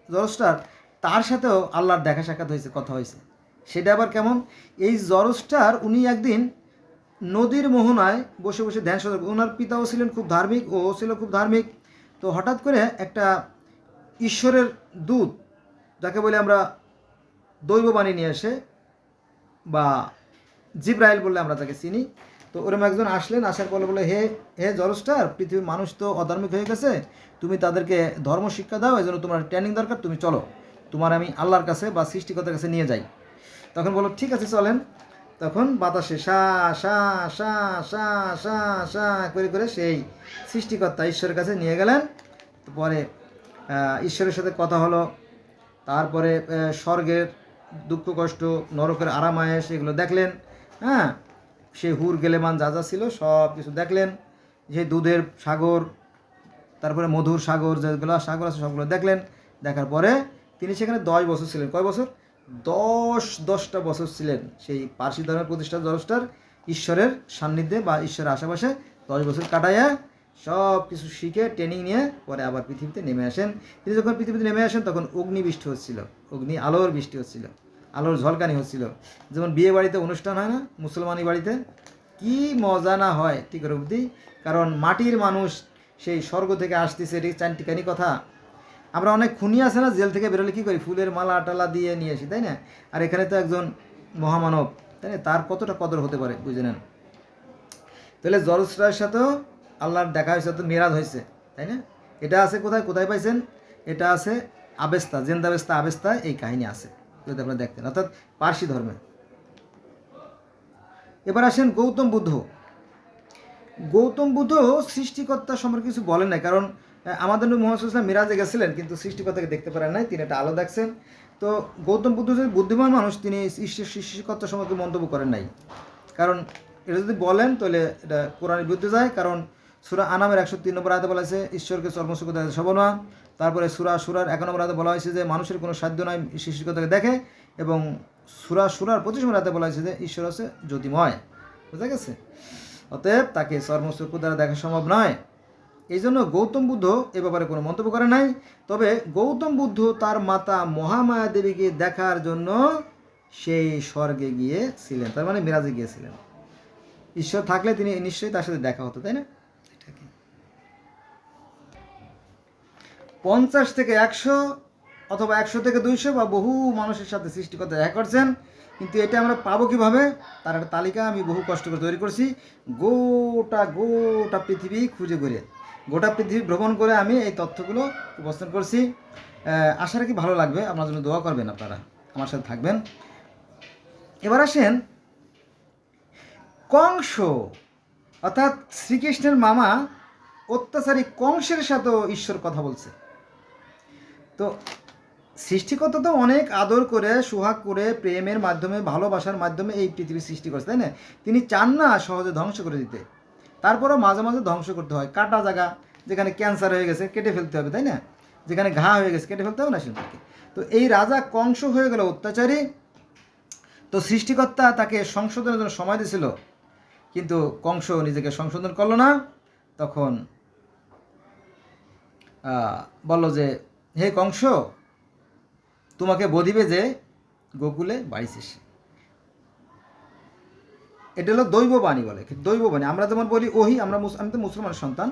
জরস্টার, তার সাথেও আল্লাহর দেখা সাক্ষাৎ হয়েছে, কথা হয়েছে। সেটা আবার কেমন? এই জরস্টার উনি একদিন নদীর মোহনায় বসে বসে ধ্যান সাধনা, ওনার পিতাও ছিলেন খুব ধার্মিক, ও ছিল খুব ধার্মিক। তো হঠাৎ করে একটা ঈশ্বরের দূত, যাকে বলে আমরা দৈববাণী নিয়ে আসে, বা জিব্রাইল বললে আমরা তাকে চিনি, তো ওরকম একজন আসলেন, আসার পরে বলে, হে হে জরস্টার, পৃথিবীর মানুষ তো অধার্মিক হয়ে গেছে, তুমি তাদেরকে ধর্ম শিক্ষা দাও, এই জন্য তোমার ট্রেনিং দরকার, তুমি চলো, তোমার আমি আল্লাহর কাছে বা সৃষ্টিকর্তার কাছে নিয়ে যাই। তখন বলো, ঠিক আছে চলেন। তখন বাতাসে সা সা সা সা সা সা করে করে সেই সৃষ্টিকর্তা ঈশ্বরের কাছে নিয়ে গেলেন। পরে ঈশ্বরের সাথে কথা হলো, তারপরে স্বর্গের দুঃখ কষ্ট, নরকের আরামায়েশ, এগুলো দেখলেন। হ্যাঁ, সে হুর গেলেমান যা যা ছিল সব কিছু দেখলেন, যে দুধের সাগর, তারপরে মধুর সাগর, যেগুলো সাগর আছে সবগুলো দেখলেন। দেখার পরে তিনি সেখানে 10 বছর ছিলেন। কয় বছর? 10টা বছর ছিলেন সেই পার্সি ধর্মের প্রতিষ্ঠা জরস্টার, ঈশ্বরের সান্নিধ্যে বা ঈশ্বরের আশেপাশে 10 বছর কাটাইয়া সব কিছু শিখে ট্রেনিং নিয়ে পরে আবার পৃথিবীতে নেমে আসেন। তিনি যখন পৃথিবীতে নেমে আসেন তখন অগ্নি বৃষ্টি হচ্ছিল, আলোর বৃষ্টি হচ্ছিল, আলোর ঝলকানি হচ্ছিল। যেমন বিয়ে বাড়িতে অনুষ্ঠান হয় না, মুসলমানি বাড়িতে কি মজা না হয় ঠিক করে বুদ্ধি, কারণ মাটির মানুষ সেই স্বর্গ থেকে আসতেছে, এটি চান্টিকানি কথা। আমরা অনেক খুনি আছে না, জেল থেকে বেরোলে কী করি, ফুলের মালা টালা দিয়ে নিয়ে আসি, তাই না? আর এখানে তো একজন মহামানব, তাই না? তার কতটা কদর হতে পারে বুঝে নেন। তাহলে জরস্টারের সাথেও আল্লাহর দেখা হয়েছে, তো মেরাজ হয়েছে, তাই না? এটা আছে কোথায়, কোথায় পাইছেন? এটা আছে আবেস্তা, জেন্দাবেস্তা আবেস্তা, এই কাহিনী আছে, যদি আপনারা দেখতেন, অর্থাৎ পার্সি ধর্মে। এবার আসেন গৌতম বুদ্ধ সৃষ্টিকর্তা সম্পর্কে কিছু বলেন না, কারণ আমাদের নবী মুহাম্মদ সাল্লাল্লাহু আলাইহি ওয়াসাল্লাম মিরাজে গেছিলেন কিন্তু সৃষ্টিকর্তাকে দেখতে পারেন নাই, তিনি একটা আলো দেখছেন। তো গৌতম বুদ্ধ যে বুদ্ধিমান মানুষ, তিনি সৃষ্টিকর্তা সম্পর্কে মন্তব্য করেন নাই, কারণ এটা যদি বলেন তাহলে এটা কোরআনের বিরুদ্ধে যায়। কারণ সূরা আনামের 103 নম্বর আয়াতে বলা হয়েছে ঈশ্বরকে চর্মচক্ষু দেখা সম্ভব না। তারপরে সূরার 1 নম্বর আয়াতে বলা হয়েছে যে মানুষের কোনো সাধ্য নয় সৃষ্টিকর্তাকে দেখে, এবং সূরার 25 নম্বর আয়াতে বলা হয়েছে যে ঈশ্বর আছে জ্যোতিময়। বুঝা গেছে? অতএব তাকে চর্মচক্ষু দ্বারা দেখা সম্ভব নয়। এই জন্য গৌতম বুদ্ধ এ ব্যাপারে কোনো মন্তব্য করে নাই। তবে গৌতম বুদ্ধ তার মাতা মহামায়া দেবীকে দেখার জন্য সেই স্বর্গে গিয়েছিলেন, তার মানে মিরাজে গিয়েছিলেন। ঈশ্বর থাকলে তিনি নিশ্চয়ই তার সাথে দেখা হতো, তাই না? 50 থেকে 100 অথবা 100 থেকে 200 বা বহু মানুষের সাথে সৃষ্টিকর্তা দেখা করছেন। কিন্তু এটা আমরা পাবো কিভাবে, তার একটা তালিকা আমি বহু কষ্ট করে তৈরি করছি। গোটা গোটা পৃথিবী খুঁজে ঘুরে, গোটা পৃথিবী ভ্রমণ করে আমি এই তথ্যগুলো উপস্থাপন করছি। আশা রাখি ভালো লাগবে, আপনার জন্য দোয়া করবেন, আপনারা আমার সাথে থাকবেন। এবার আসেন কংস, অর্থাৎ শ্রীকৃষ্ণের মামা অত্যাচারী কংসের সাথেও ঈশ্বর কথা বলছে। তো সৃষ্টিকর্তা তো অনেক আদর করে, সোহাগ করে, প্রেমের মাধ্যমে, ভালোবাসার মাধ্যমে এই পৃথিবী সৃষ্টি করছে, তাই না? তিনি চান না সহজে ধ্বংস করে দিতে, তারপরেও মাঝে মাঝে ধ্বংস করতে হয়। কাটা জায়গা, যেখানে ক্যান্সার হয়ে গেছে কেটে ফেলতে হবে, তাই না? যেখানে ঘা হয়ে গেছে কেটে ফেলতে হবে না সেখানে। তো এই রাজা কংস হয়ে গেল অত্যাচারী। তো সৃষ্টিকর্তা তাকে সংশোধনের জন্য সময় দিয়েছিল, কিন্তু কংস নিজেকে সংশোধন করলো না। তখন বলল যে, হে কংস, তোমাকে বধিবে যে গোকুলে বাড়ি শেষে। এটা হলো দৈববাণী বলে, দৈববাণী। আমরা যেমন বলি ওহি, আমি তো মুসলমানের সন্তান,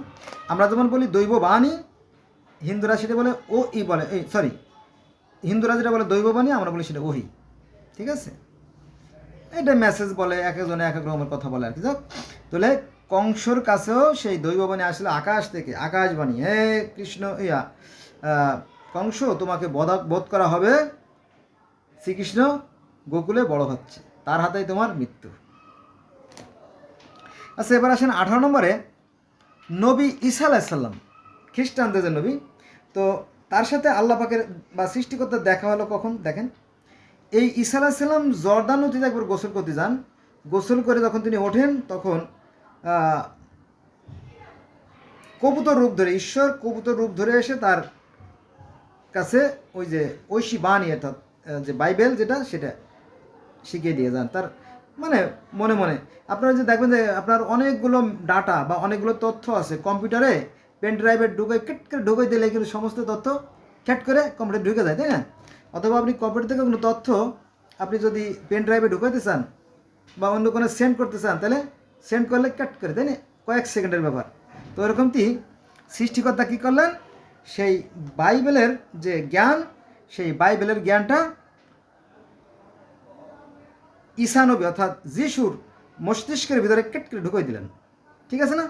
আমরা যেমন বলি দৈববাণী, হিন্দুরা সেটা বলে ও ই বলে, সরি, হিন্দুরা যেটা বলে দৈববাণী, আমরা বলি সেটা ওহি, ঠিক আছে? এটা মেসেজ বলে, এক একজনে এক এক রকমের কথা বলে আর কি। যাক, তাহলে কংসর কাছেও সেই দৈববাণী আসলে আকাশ থেকে, আকাশবাণী, হে কৃষ্ণ কংস, তোমাকে বধ করা হবে, শ্রীকৃষ্ণ গোকুলে বড় হচ্ছে, তার হাতেই তোমার মৃত্যু। আচ্ছা, এবার আসেন 18 নম্বরে, নবী ঈসা আলাইসাল্লাম, খ্রিস্টানদের যে নবী। তো তার সাথে আল্লাহ পাকের বা সৃষ্টিকর্তার দেখা হলো কখন দেখেন। এই ঈসা আলাইসাল্লাম জর্দান নদীতে একবার গোসল করতে যান। গোসল করে যখন তিনি ওঠেন, তখন কবুতর রূপ ধরে, ঈশ্বর কবুতর রূপ ধরে এসে তার কাছে ওই যে ঐশী বাণী, অর্থাৎ যে বাইবেল যেটা, সেটা শিখিয়ে দিয়ে যান তার, মানে মনে মনে। আপনারা যে দেখবেন যে আপনার অনেকগুলো ডাটা বা অনেকগুলো তথ্য আছে কম্পিউটারে, পেন ড্রাইভে ঢুকে কেট করে ঢুকে দিলে কিন্তু সমস্ত তথ্য ক্যাট করে কম্পিউটারে ঢুকে যায়, তাই না? অথবা আপনি কম্পিউটার থেকে কোনো তথ্য আপনি যদি পেন ড্রাইভে ঢুকাইতে চান বা অন্য কোনো সেন্ড করতে চান, তাহলে সেন্ড করলে কাট করে, তাই না? কয়েক সেকেন্ডের ব্যাপার। তো এরকমটি সৃষ্টিকর্তা কী করলেন, সেই বাইবেলের যে জ্ঞান, সেই বাইবেলের জ্ঞানটা ঈসা নবী অর্থাৎ যিশুর মস্তিষ্কের ভিতরে কেট করে ঢুকাই দিলেন। ঠিক আছে না?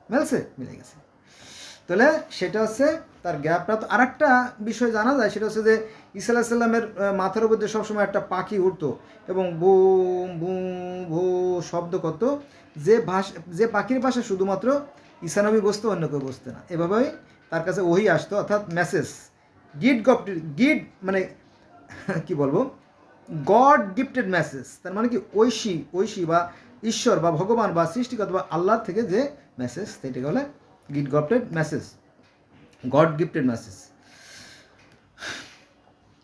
মিলছে? মিলে গেছে। তাহলে সেটা হচ্ছে তার জ্ঞানটা। তো আর একটা বিষয় জানা যায়, সেটা হচ্ছে যে ঈসা আলাইহিস সালামের মাথার উপর দিয়ে সবসময় একটা পাখি উঠতো এবং বুম বুম ভু শব্দ করতো, যে পাখির ভাষা শুধুমাত্র ঈসা নবী বুঝতো, অন্য কেউ বুঝতো না। এভাবেই তার কাছে ওহি আসতো, অর্থাৎ মেসেজ, গিড মানে কি বলবো, গড গিফটেড মেসেজ। তার মানে কি ঐশী বা ঈশ্বর বা ভগবান বা সৃষ্টিকর্তা বা আল্লাহর থেকে যে মেসেজ, সেটাকে বলে গিড gifted message, god gifted message.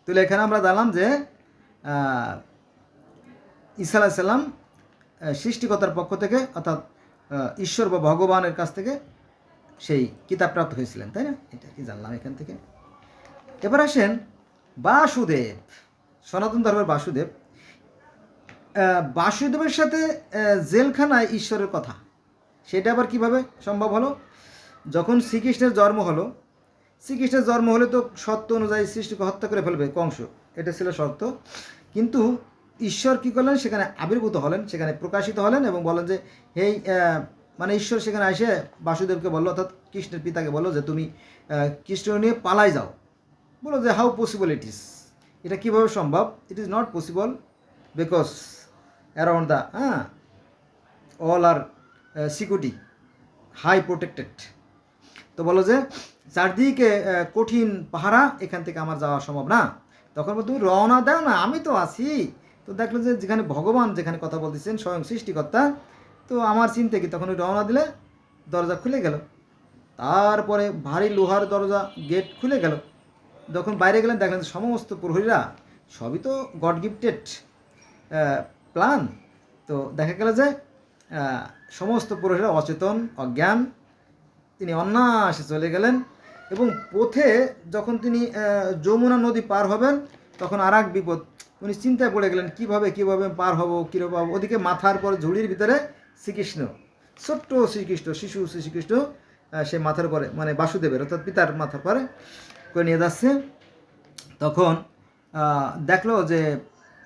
তাহলে এখানে আমরা জানলাম যে ঈসা আলাইহিস সালাম সৃষ্টিকর্তার পক্ষ থেকে, অর্থাৎ ঈশ্বর বা ভগবানের কাছ থেকে সেই কিতাব প্রাপ্ত হয়েছিলেন, তাই না? এটা কি জানলাম এখান থেকে। এবার আসেন বাসুদেব, সনাতন ধর্মের বাসুদেব। বাসুদেবের সাথে জেলখানায় ঈশ্বরের কথা, সেটা আবার কিভাবে সম্ভব হলো? যখন শ্রীকৃষ্ণের জন্ম হলো, শ্রীকৃষ্ণের জন্ম হলে তো সত্য অনুযায়ী সৃষ্টিকে হত্যা করে ফেলবে কংস, এটা ছিল শর্ত। কিন্তু ঈশ্বর কী করলেন, সেখানে আবির্ভূত হলেন, সেখানে প্রকাশিত হলেন এবং বলেন যে হেই, মানে ঈশ্বর সেখানে এসে বাসুদেবকে বললো, অর্থাৎ কৃষ্ণের পিতাকে বললো যে তুমি কৃষ্ণ নিয়ে পালাই যাও। বলো যে হাউ পসিবল ইট ইজ, এটা কীভাবে সম্ভব? It is not possible because around the all are security high protected. তো বলো যে চারদিকে কঠিন পাহারা, এখান থেকে আমার যাওয়া সম্ভব না। তখন তুমি রওনা দাও না, আমি তো আছি। তো দেখলো যে যেখানে ভগবান যেখানে কথা বলতেছেন, স্বয়ং সৃষ্টিকর্তা, তো আমার চিন্তা কি, তখন ওই রওনা দিলে দরজা খুলে গেল। তারপরে ভারী লোহার দরজা, গেট খুলে গেল। যখন বাইরে গেলেন দেখলেন সমস্ত প্রহরীরা, সবই তো গড গিফটেড প্ল্যান। তো দেখা গেল যে সমস্ত প্রহরীরা অচেতন, অজ্ঞান। তিনি অনায়াসে চলে গেলেন এবং পথে যখন তিনি যমুনা নদী পার হবেন, তখন আর এক বিপদ। উনি চিন্তায় পড়ে গেলেন, কীভাবে পার হব, কীভাবে পাবো। ওদিকে মাথার পর ঝুড়ির ভিতরে শ্রীকৃষ্ণ, ছোট্ট শ্রীকৃষ্ণ, শিশু শ্রীকৃষ্ণ, সে মাথার পরে, মানে বাসুদেবের অর্থাৎ পিতার মাথার পরে। করে নিয়ে যাচ্ছে, তখন দেখলো যে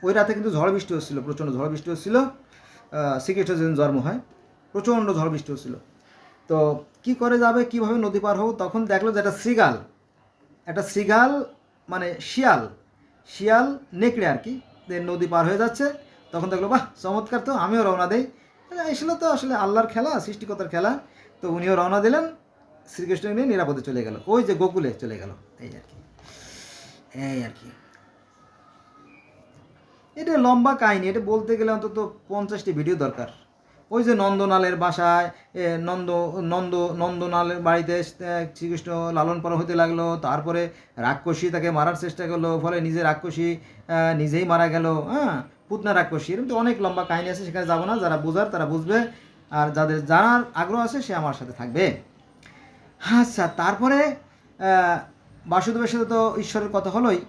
ওই রাতে কিন্তু ঝড় বৃষ্টি হচ্ছিলো, প্রচণ্ড ঝড় বৃষ্টি হচ্ছিলো। শ্রীকৃষ্ণ যেদিন জন্ম হয় প্রচণ্ড ঝড় বৃষ্টি হচ্ছিলো। তো কি করে যাবে, কীভাবে নদী পার হবো, তখন দেখলো যে একটা শৃগাল মানে শিয়াল নেকড়ে আর কি, নদী পার হয়ে যাচ্ছে। তখন দেখলো বাহ চমৎকার, তো আমিও রওনা দেই। এসলো তো আসলে আল্লাহর খেলা, সৃষ্টিকতার খেলা। তো উনিও রওনা দিলেন, শ্রীকৃষ্ণ নিয়ে নিরাপদে চলে গেল, ওই যে গোকুলে চলে গেল। এই আর কি এটা লম্বা কাহিনী, এটা বলতে গেলে অন্তত 50টি ভিডিও দরকার। ওই যে নন্দনালের বাসায় নন্দনালের বাড়িতে শ্রীকৃষ্ণ লালন পালন হতে লাগলো, তারপরে রাক্ষসী তাকে মারার চেষ্টা করলো, ফলে নিজে রাক্ষসী নিজেই মারা গেল। পুতনা রাক্ষসী, এরকম তো অনেক লম্বা কাহিনী আছে, সেখানে যাবো না। যারা বোঝার তারা বুঝবে, আর যাদের জানার আগ্রহ আছে সে আমার সাথে থাকবে। আচ্ছা, তারপরে বাসুদেবের সাথে তো ঈশ্বরের কথা হলোই,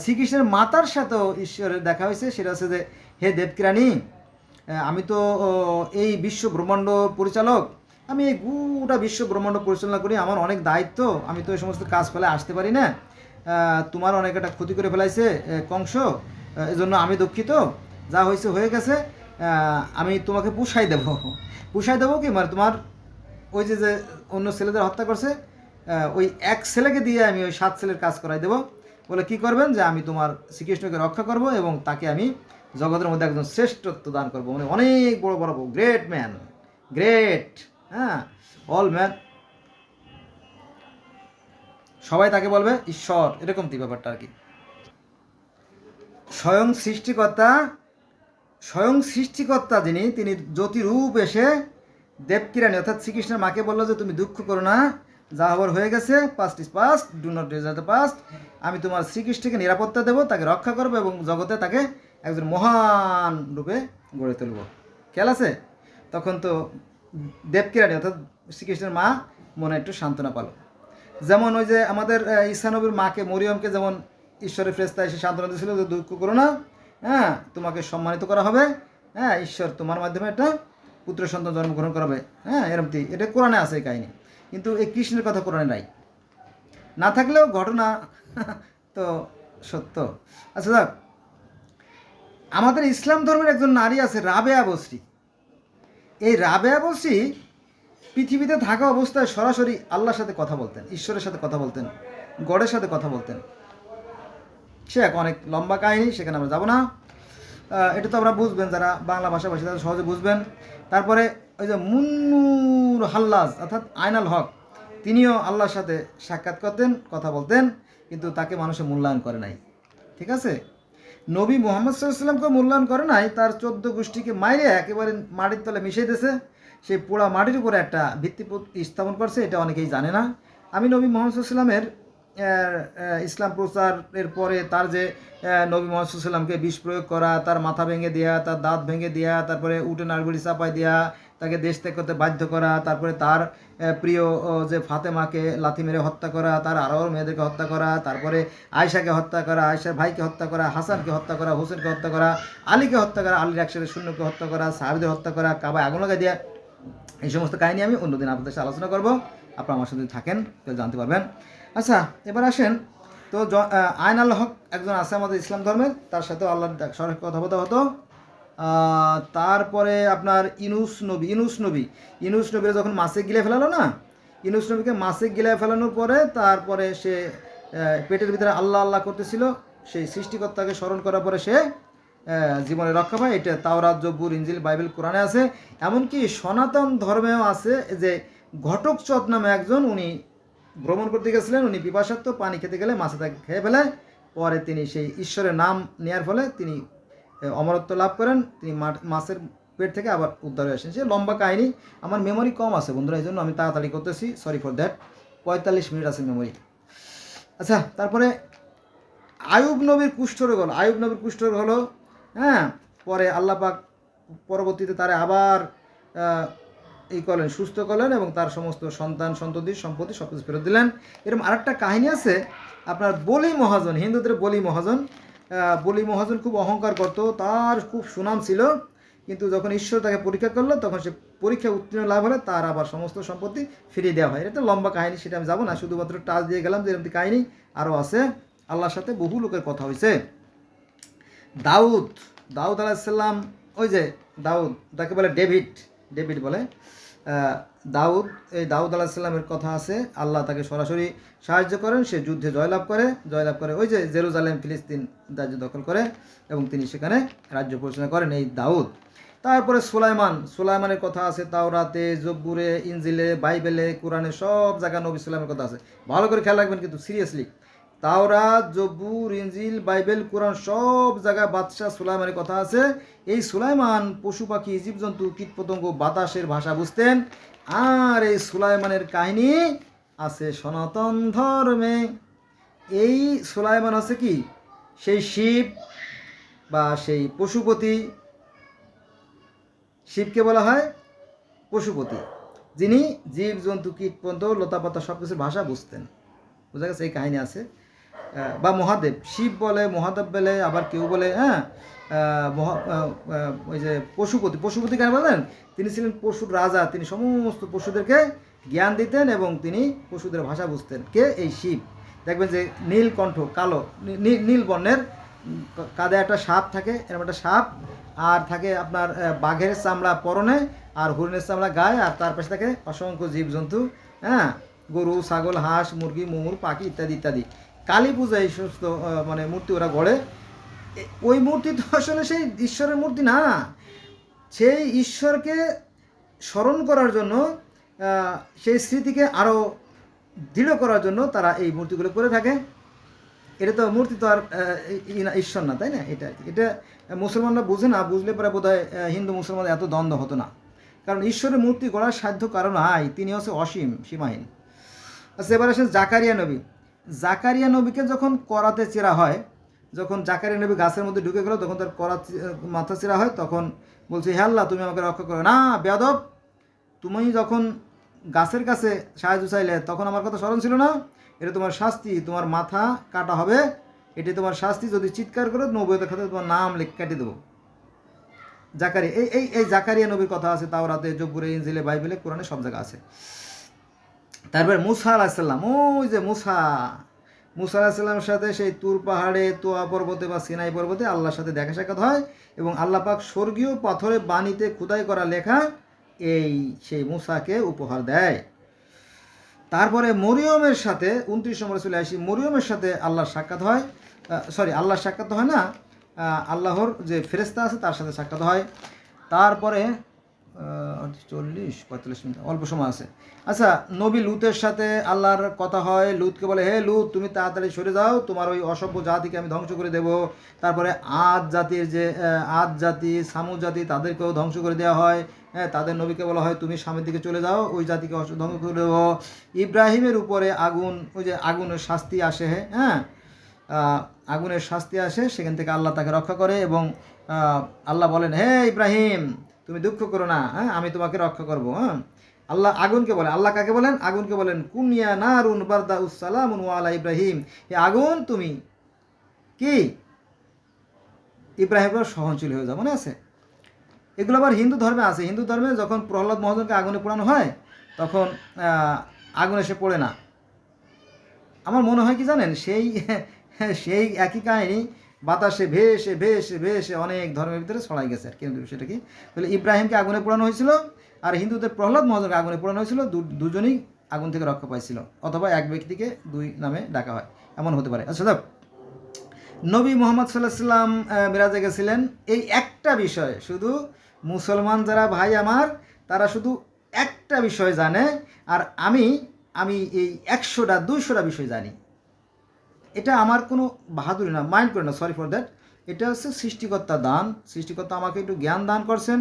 শ্রীকৃষ্ণের মাতার সাথেও ঈশ্বরের দেখা হয়েছে। সেটা হচ্ছে যে, হে দেবকিরানী, আমি তো এই বিশ্ব ব্রহ্মাণ্ড পরিচালক, আমি এই গোটা বিশ্ব ব্রহ্মাণ্ড পরিচালনা করি, আমার অনেক দায়িত্ব, আমি তো এই সমস্ত কাজ ফেলে আসতে পারি না। তোমার অনেক একটা ক্ষতি করে ফেলাইছে কংস, এজন্য আমি দুঃখিত। যা হয়েছে হয়ে গেছে, আমি তোমাকে পুষাই দেবো কি, মানে তোমার ওই যে অন্য ছেলেদের হত্যা করছে, ওই এক ছেলেকে দিয়ে আমি ওই 7 ছেলের কাজ করাই দেবো। বলে কি করবেন, যে আমি তোমার শ্রীকৃষ্ণকে রক্ষা করব এবং তাকে আমি জগতের মধ্যে একজন শ্রেষ্ঠত্ব দান করবো, মানে অনেক বড় great man, great, all man, সবাই তাকে বলবে ঈশ্বর, এরকম কি ব্যাপারটা আর কি। স্বয়ং সৃষ্টিকর্তা যিনি, তিনি জ্যোতিরূপ এসে দেবকিরানী অর্থাৎ শ্রীকৃষ্ণের মাকে বললো যে তুমি দুঃখ করো না, যা হবার হয়ে গেছে, past is past, do not result the past. আমি তোমার শ্রীকৃষ্ণকে নিরাপত্তা দেবো, তাকে রক্ষা করবো এবং জগতে তাকে একজন মহান রূপে গড়ে তুলব। খেয়াল আছে? তখন তো দেবকিরানী অর্থাৎ শ্রীকৃষ্ণের মা মনে একটু সান্ত্বনা পালো। যেমন ওই যে আমাদের ঈসা নবীর মাকে, মরিয়মকে যেমন ঈশ্বরের ফেরেশতা এসে সান্ত্বনা দিয়েছিল যে দুঃখ করো না, তোমাকে সম্মানিত করা হবে, ঈশ্বর তোমার মাধ্যমে একটা পুত্র সন্তান জন্মগ্রহণ করাবে, এরকম এটা কোরআনে আছে এই কাহিনী, কিন্তু এই কৃষ্ণের কথা কোরআনে নাই, না থাকলেও ঘটনা তো সত্য। আচ্ছা যাক, আমাদের ইসলাম ধর্মের একজন নারী আছে রাবেয়া বসরি। এই রাবেয়া বসরি পৃথিবীতে থাকা অবস্থায় সরাসরি আল্লাহর সাথে কথা বলতেন, ঈশ্বরের সাথে কথা বলতেন, গডের সাথে কথা বলতেন। সে এক অনেক লম্বা কাহিনী, সেখানে আমরা যাব না। এটা তো আমরা বুঝবেন, যারা বাংলা ভাষাভাষী তারা সহজে বুঝবেন। তারপরে ওই যে মুন্নুর হাল্লাজ অর্থাৎ আয়নাল হক, তিনিও আল্লাহর সাথে সাক্ষাৎ করতেন, কথা বলতেন, কিন্তু তাকে মানুষে মূল্যায়ন করে নাই। ঠিক আছে, নবী মুহাম্মদ সাল্লাল্লাহু আলাইহি ওয়াসাল্লামকে মূল্যায়ন করে নাই, তার 14 গোষ্ঠীকে মাইরে একেবারে মাটির তলে মিশিয়ে দিয়েছে, সেই পোড়া মাটির উপরে একটা ভিত্তি স্থাপন করছে, এটা অনেকেই জানে না। আমি নবী মুহাম্মদ সাল্লাল্লাহু আলাইহি ওয়াসাল্লামের ইসলাম প্রচারের পরে তার যে নবী মুহাম্মদ সাল্লাল্লাহু আলাইহি ওয়াসাল্লামকে বিষ প্রয়োগ করা, তার মাথা ভেঙে দেওয়া, তার দাঁত ভেঙে দেওয়া, তারপরে উটে নাড়গুড়ি চাপাই দেওয়া, তাকে দেশ ত্যাগ করতে বাধ্য করা, তারপরে তার প্রিয় যে ফাতেমাকে লাথি মেরে হত্যা করা, তার আরও মেয়েদেরকে হত্যা করা, তারপরে আয়েশাকে হত্যা করা, আয়েশার ভাইকে হত্যা করা, হাসানকে হত্যা করা, হোসেনকে হত্যা করা, আলীকে হত্যা করা, আলীর একসাথে শূন্যকে হত্যা করা, সাহাবীদের হত্যা করা, কাবায় আগুন লাগাই দেওয়া, এই সমস্ত কাহিনী আমি অন্যদিন আপনাদের সাথে আলোচনা করবো, আপনারা আমার সাথে থাকেন, তাহলে জানতে পারবেন। আচ্ছা, এবার আসেন তো, আয়নাল হক একজন আছে আমাদের ইসলাম ধর্মের, তার সাথেও আল্লাহর সরাসরি কথাবার্তা হতো। তারপরে আপনার ইউনুস নবীর যখন মাছে গিলে ফেলালো না, ইউনুস নবীকে মাছে গিলে ফেলানোর পরে তারপরে সে পেটের ভিতরে আল্লাহ আল্লাহ করতেছিল, সেই সৃষ্টিকর্তাকে স্মরণ করার পরে সে জীবনে রক্ষা পায়। এটা তাওরাত, জব্বুর, ইনজিল, বাইবেল, কোরআনে আছে। এমনকি সনাতন ধর্মেও আছে যে ঘটকচঁদ নামে একজন, উনি ভ্রমণ করতে গেছিলেন, উনি পিপাসার্থ, পানি খেতে গেলে মাছে তাকে খেয়ে ফেলে, পরে তিনি সেই ঈশ্বরের নাম নেওয়ার ফলে তিনি অমরত্ব লাভ করেন, তিনি মাছের পেট থেকে আবার উদ্ধার হয়ে আসেন। সে লম্বা কাহিনী, আমার মেমোরি কম আছে বন্ধুরা, এই জন্য আমি তাড়াতাড়ি করতেছি, সরি ফর দ্যাট। 45 মিনিট আছে মেমোরি। আচ্ছা, তারপরে আয়ুব নবীর কুষ্ঠরোগ হলো, পরে আল্লাহ পাক পরবর্তীতে তারা আবার করলেন, সুস্থ করলেন এবং তার সমস্ত সন্তান সন্ততি সম্পত্তি সব কিছু ফেরত দিলেন। এরকম আরেকটা কাহিনী আছে আপনার বলি মহাজন, হিন্দুদের বলি মহাজন খুব অহংকার করত, তার খুব সুনাম ছিল, কিন্তু যখন ঈশ্বর তাকে পরীক্ষা করলো তখন সে পরীক্ষা উত্তীর্ণ লাভ হলে তার আবার সমস্ত সম্পত্তি ফিরিয়ে দেওয়া হয়। এটা লম্বা কাহিনী, সেটা আমি যাবো না, শুধুমাত্র টাচ দিয়ে গেলাম যে এরকম কাহিনী আরও আছে। আল্লাহর সাথে বহু লোকের কথা হয়েছে। দাউদ আলাইসাল্লাম, ওই যে দাউদ, তাকে বলে ডেভিড বলে। এই দাউদ আলাইসাল্লামের কথা আছে, আল্লাহ তাকে সরাসরি সাহায্য করেন, সে যুদ্ধে জয়লাভ করে ওই যে জেরুজালেম ফিলিস্তিন রাজ্য দখল করে এবং তিনি সেখানে রাজ্য পরিচালনা করেন এই দাউদ। তারপরে সুলাইমানের কথা আছে তাওরাতে, জব্বুরে, ইনজিলে, বাইবেলে, কোরআনে, সব জায়গায় নবী সুলাইমানের কথা আছে। ভালো করে খেয়াল রাখবেন কিন্তু সিরিয়াসলি। তাওরাত, জব্বুর, ইনজিল, বাইবেল, কোরআন সব জায়গায় বাদশাহ সুলাইমানের কথা আছে। এই সুলাইমান পশু পাখি, জীবজন্তু, কীটপতঙ্গ, বাতাসের ভাষা বুঝতেন। আর এই সুলাইমানের কাহিনী আছে সনাতন ধর্মে। এই সুলাইমান আছে কি সেই শিব বা সেই পশুপতি, শিবকে বলা হয় পশুপতি, যিনি জীবজন্তু, কীটপতঙ্গ, লতাপাতা সব কিছুর ভাষা বুঝতেন। বোঝা গেছে? এই কাহিনী আছে। বা মহাদেব, শিব বলে, মহাদেব বলে, আবার কেউ বলে ওই যে পশুপতি কেন বলেন? তিনি ছিলেন পশুর রাজা, তিনি সমস্ত পশুদেরকে জ্ঞান দিতেন এবং তিনি পশুদের ভাষা বুঝতেন। কে? এই শিব। দেখবেন যে নীলকণ্ঠ, কালো নীল বর্ণের, কাঁধে একটা সাপ থাকে, এরকম একটা সাপ, আর থাকে আপনার বাঘের চামড়া পরনে আর হরিণের চামড়া গায়ে, আর তার পাশে থাকে অসংখ্য জীবজন্তু, গরু, ছাগল, হাঁস, মুরগি, ময়ূর, পাখি ইত্যাদি ইত্যাদি। কালী পূজা এই সমস্ত মানে মূর্তি ওরা গড়ে। ওই মূর্তি তো আসলে সেই ঈশ্বরের মূর্তি না, সেই ঈশ্বরকে স্মরণ করার জন্য, সেই স্মৃতিকে আরও দৃঢ় করার জন্য তারা এই মূর্তিগুলো করে থাকে। এটা তো মূর্তি তো আর ঈশ্বর না, তাই না? এটা মুসলমানরা বুঝে না, বুঝলে পরে বোধ হয় হিন্দু মুসলমানদের এত দ্বন্দ্ব হতো না। কারণ ঈশ্বরের মূর্তি গড়ার সাধ্য কারণ তিনি হচ্ছে অসীম, সীমাহীন। আচ্ছা, এবার আসেন জাকারিয়া নবীকে যখন করাতে চেরা হয়, যখন জাকারিয়া নবী গাছের মধ্যে ঢুকে গেল, তখন তার মাথা চেরা হয়, তখন বলছে, হে আল্লাহ, তুমি আমাকে রক্ষা করো। না বেয়াদব, তুমি যখন গাছের কাছে সাহায্য চাইলে তখন আমার কথা স্মরণ ছিল না? এটা তোমার শাস্তি, তোমার মাথা কাটা হবে, এটি তোমার শাস্তি। যদি চিৎকার করো নবুয়তের খাতে তোমার নাম কেটে দেবো। এই জাকারিয়া নবীর কথা আছে তাওরাতে, জব্বুরে, ইনজিলে, বাইবেলে, কোরআনে সব জায়গা আছে। তারপরে মুসা আলাইসাল্লাম, ওই যে মুসা আলাইসাল্লামের সাথে সেই তুর পাহাড়ে, তোয়া পর্বতে বা সিনাই পর্বতে আল্লাহর সাথে দেখা সাক্ষাৎ হয় এবং আল্লাহ পাক স্বর্গীয় পাথরে বাণীতে খোদাই করা লেখা সেই মুসাকে উপহার দেয়। তারপরে মরিয়মের সাথে 29 নম্বরে চলে আসি, মরিয়মের সাথে আল্লাহর সাক্ষাৎ হয়, আল্লাহর সাক্ষাৎ হয় না, আল্লাহর যে ফেরেশতা আছে তার সাথে সাক্ষাৎ হয়। তারপরে 40-45 মিনিট, অল্প সময় আছে। আচ্ছা, নবী লুতের সাথে আল্লাহর কথা হয়। লুতকে বলে, হে লুত, তুমি তাড়াতাড়ি সরে যাও, তোমার ওই অসভ্য জাতিকে আমি ধ্বংস করে দেব। তারপরে আদ জাতি, সামুদ জাতি, তাদেরকেও ধ্বংস করে দেওয়া হয়। তাদের নবীকে বলা হয়, তুমি সামনের দিকে চলে যাও, ওই জাতিকে ধ্বংস করে দেব। ইব্রাহিমের উপরে আগুন, ওই যে আগুনের শাস্তি আসে, আগুনের শাস্তি আসে, সেখান থেকে আল্লাহ তাকে রক্ষা করে এবং আল্লাহ বলেন, হে ইব্রাহিম, তুমি দুঃখ করো না, আমি তোমাকে রক্ষা করবো। আল্লাহ আগুনকে বলে, আল্লাহ কাকে বলেন? আগুনকে বলেন, কুনিয়া নারুন বারদা উসালামুন ওয়ালা ইব্রাহিম, হে আগুন তুমি কি ইব্রাহিমের সহনশীল হয়ে যাও। মনে আছে? এগুলো আবার হিন্দু ধর্মে আছে। হিন্দু ধর্মে যখন প্রহ্লাদ মহাজনকে আগুনে পোড়ানো হয় তখন আগুন এসে পড়ে না। আমার মনে হয় কি জানেন, সেই একই কাহিনী বাতাসে ভেসে ভেসে ভেসে অনেক ধর্মের ভিতরে ছড়াই গেছে। আর কিন্তু সেটা কি, তাহলে ইব্রাহিমকে আগুনে পোড়ানো হয়েছিল আর হিন্দুদের প্রহ্লাদ মহাজনকে আগুনে পোড়ানো হয়েছিল, দুজনেই আগুন থেকে রক্ষা পাইছিল, অথবা এক ব্যক্তিকে দুই নামে ডাকা হয়, এমন হতে পারে। আচ্ছা, নবী মুহাম্মদ সাল্লাল্লাহু আলাইহি ওয়াসাল্লাম মিরাজে গেছিলেন। এই একটা বিষয় শুধু মুসলমান যারা ভাই আমার, তারা শুধু একটা বিষয় জানে, আর আমি এই 100টা 200টা বিষয় জানি। এটা আমার কোনো বাহাদুরি না, মাইন্ড করে না, সরি ফর দ্যাট। এটা হচ্ছে সৃষ্টিকর্তা দান। সৃষ্টিকর্তা আমাকে একটু জ্ঞান দান করছেন।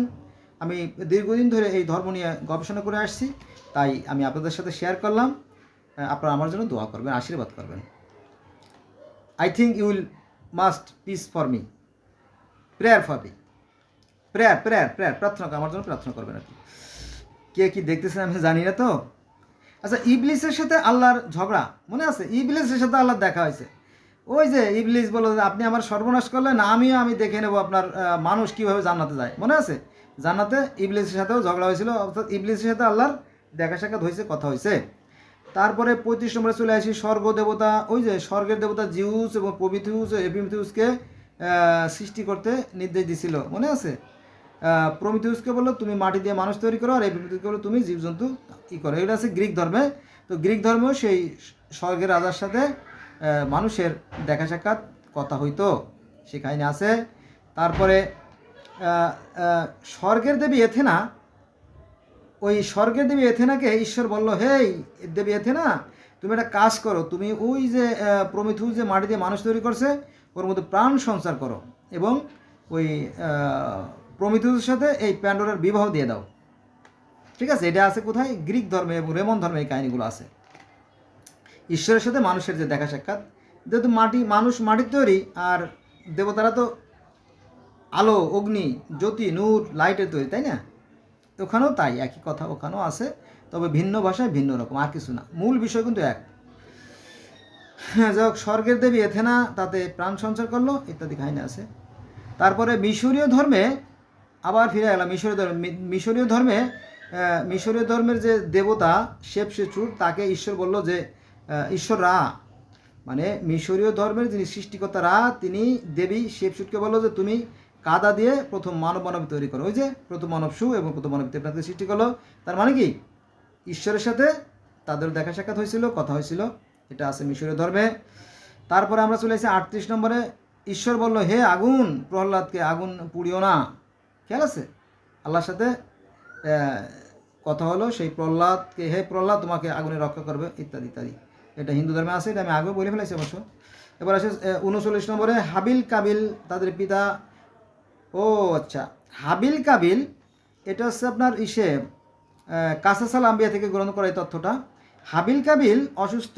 আমি দীর্ঘদিন ধরে এই ধর্ম নিয়ে গবেষণা করে আসছি, তাই আমি আপনাদের সাথে শেয়ার করলাম। আপনারা আমার জন্য দোয়া করবেন, আশীর্বাদ করবেন। I think you will must peace for me, prayer for me, prayer প্রার্থনা, আমার জন্য প্রার্থনা করবেন। আর কে কি দেখতেছেন আমি জানি না তো। আচ্ছা, ইবলিসের সাথে আল্লাহর ঝগড়া মনে আছে? ইবলিসের সাথে আল্লাহর দেখা হয়েছে। ওই যে ইবলিস বলল, আপনি আমার সর্বনাশ করলেন, আমি দেখে নেব আপনার মানুষ কীভাবে জান্নাতে যায়। মনে আছে? জান্নাতে ইবলিসের সাথেও ঝগড়া হয়েছিল, অর্থাৎ ইবলিসের সাথে আল্লাহর দেখা সাক্ষাৎ হয়েছে, কথা হয়েছে। তারপরে 35 নম্বরে চলে আসি স্বর্গ দেবতা, ওই যে স্বর্গের দেবতা জিউস এবং প্রমিথিউস ও এপিমিথিউসকে সৃষ্টি করতে নির্দেশ দিছিল, মনে আছে? প্রমিথিউসকে বললো তুমি মাটি দিয়ে মানুষ তৈরি করো, আর এপিমিথিউসকে বললো তুমি জীবজন্তু কী করো। এটা আছে গ্রিক ধর্মে। তো গ্রিক ধর্মেও সেই স্বর্গের রাজার সাথে মানুষের দেখা সাক্ষাৎ কথা হইতো, সে কাহিনী আছে। তারপরে স্বর্গের দেবী এথেনা, ওই স্বর্গের দেবী এথেনাকে ঈশ্বর বলল, হেই দেবী এথেনা, তুমি একটা কাজ করো, তুমি ওই যে প্রমিথিউস যে মাটি দিয়ে মানুষ তৈরি করছে ওর মধ্যে প্রাণ সঞ্চার করো এবং ওই প্রমিথিউসের সাথে এই প্যান্ডোরার বিবাহ দিয়ে দাও। ঠিক আছে, এটা আছে কোথায়? গ্রিক ধর্মে এবং রোমান ধর্মে এই কাহিনীগুলো আছে। ঈশ্বরের সাথে মানুষের যে দেখা সাক্ষাৎ, যেহেতু মানুষ মাটির তৈরি আর দেবতারা তো আলো, অগ্নি, জ্যোতি, নূর, লাইটের তৈরি, তাই না? ওখানেও তাই, একই কথা ওখানেও আছে, তবে ভিন্ন ভাষায় ভিন্ন রকম, আর কিছু না, মূল বিষয় কিন্তু এক। যাই হোক, স্বর্গের দেবী এথেনা তাতে প্রাণ সঞ্চার করলো ইত্যাদি কাহিনী আছে। তারপরে মিশরীয় ধর্মে আবার ফিরে গেলাম। মিশরীয় ধর্মের যে দেবতা শেপশেচুর, তাকে ঈশ্বর বলল যে ঈশ্বররা, মানে মিশরীয় ধর্মের যিনি সৃষ্টিকর্তারা, তিনি দেবী শেপশুটকে বললো যে তুমি কাদা দিয়ে প্রথম মানব তৈরি করো। ওই যে প্রথম মানব সু এবং প্রথম মানব দেবতাকে সৃষ্টি করলো। তার মানে কি ঈশ্বরের সাথে তাদের দেখা সাক্ষাৎ হয়েছিল, কথা হয়েছিল, এটা আছে মিশরীয় ধর্মে। তারপরে আমরা চলে এসেছি 38 নম্বরে। ঈশ্বর বলল, হে আগুন, প্রহ্লাদকে আগুন পুড়িও না। খেয়াল আছে? আল্লাহর সাথে কথা হলো সেই প্রহ্লাদকে, হে প্রহ্লাদ তোমাকে আগুনে রক্ষা করবে ইত্যাদি ইত্যাদি। এটা হিন্দু ধর্মে আছে, এটা আমি আগেও বলে ফেলেছি অবশ্য। এবার আসে 39 নম্বরে হাবিল কাবিল তাদের পিতা। ও আচ্ছা, হাবিল কাবিল এটা হচ্ছে আপনার কাসাসাল আম্বিয়া থেকে গ্রহণ করা এই তথ্যটা। হাবিল কাবিল অসুস্থ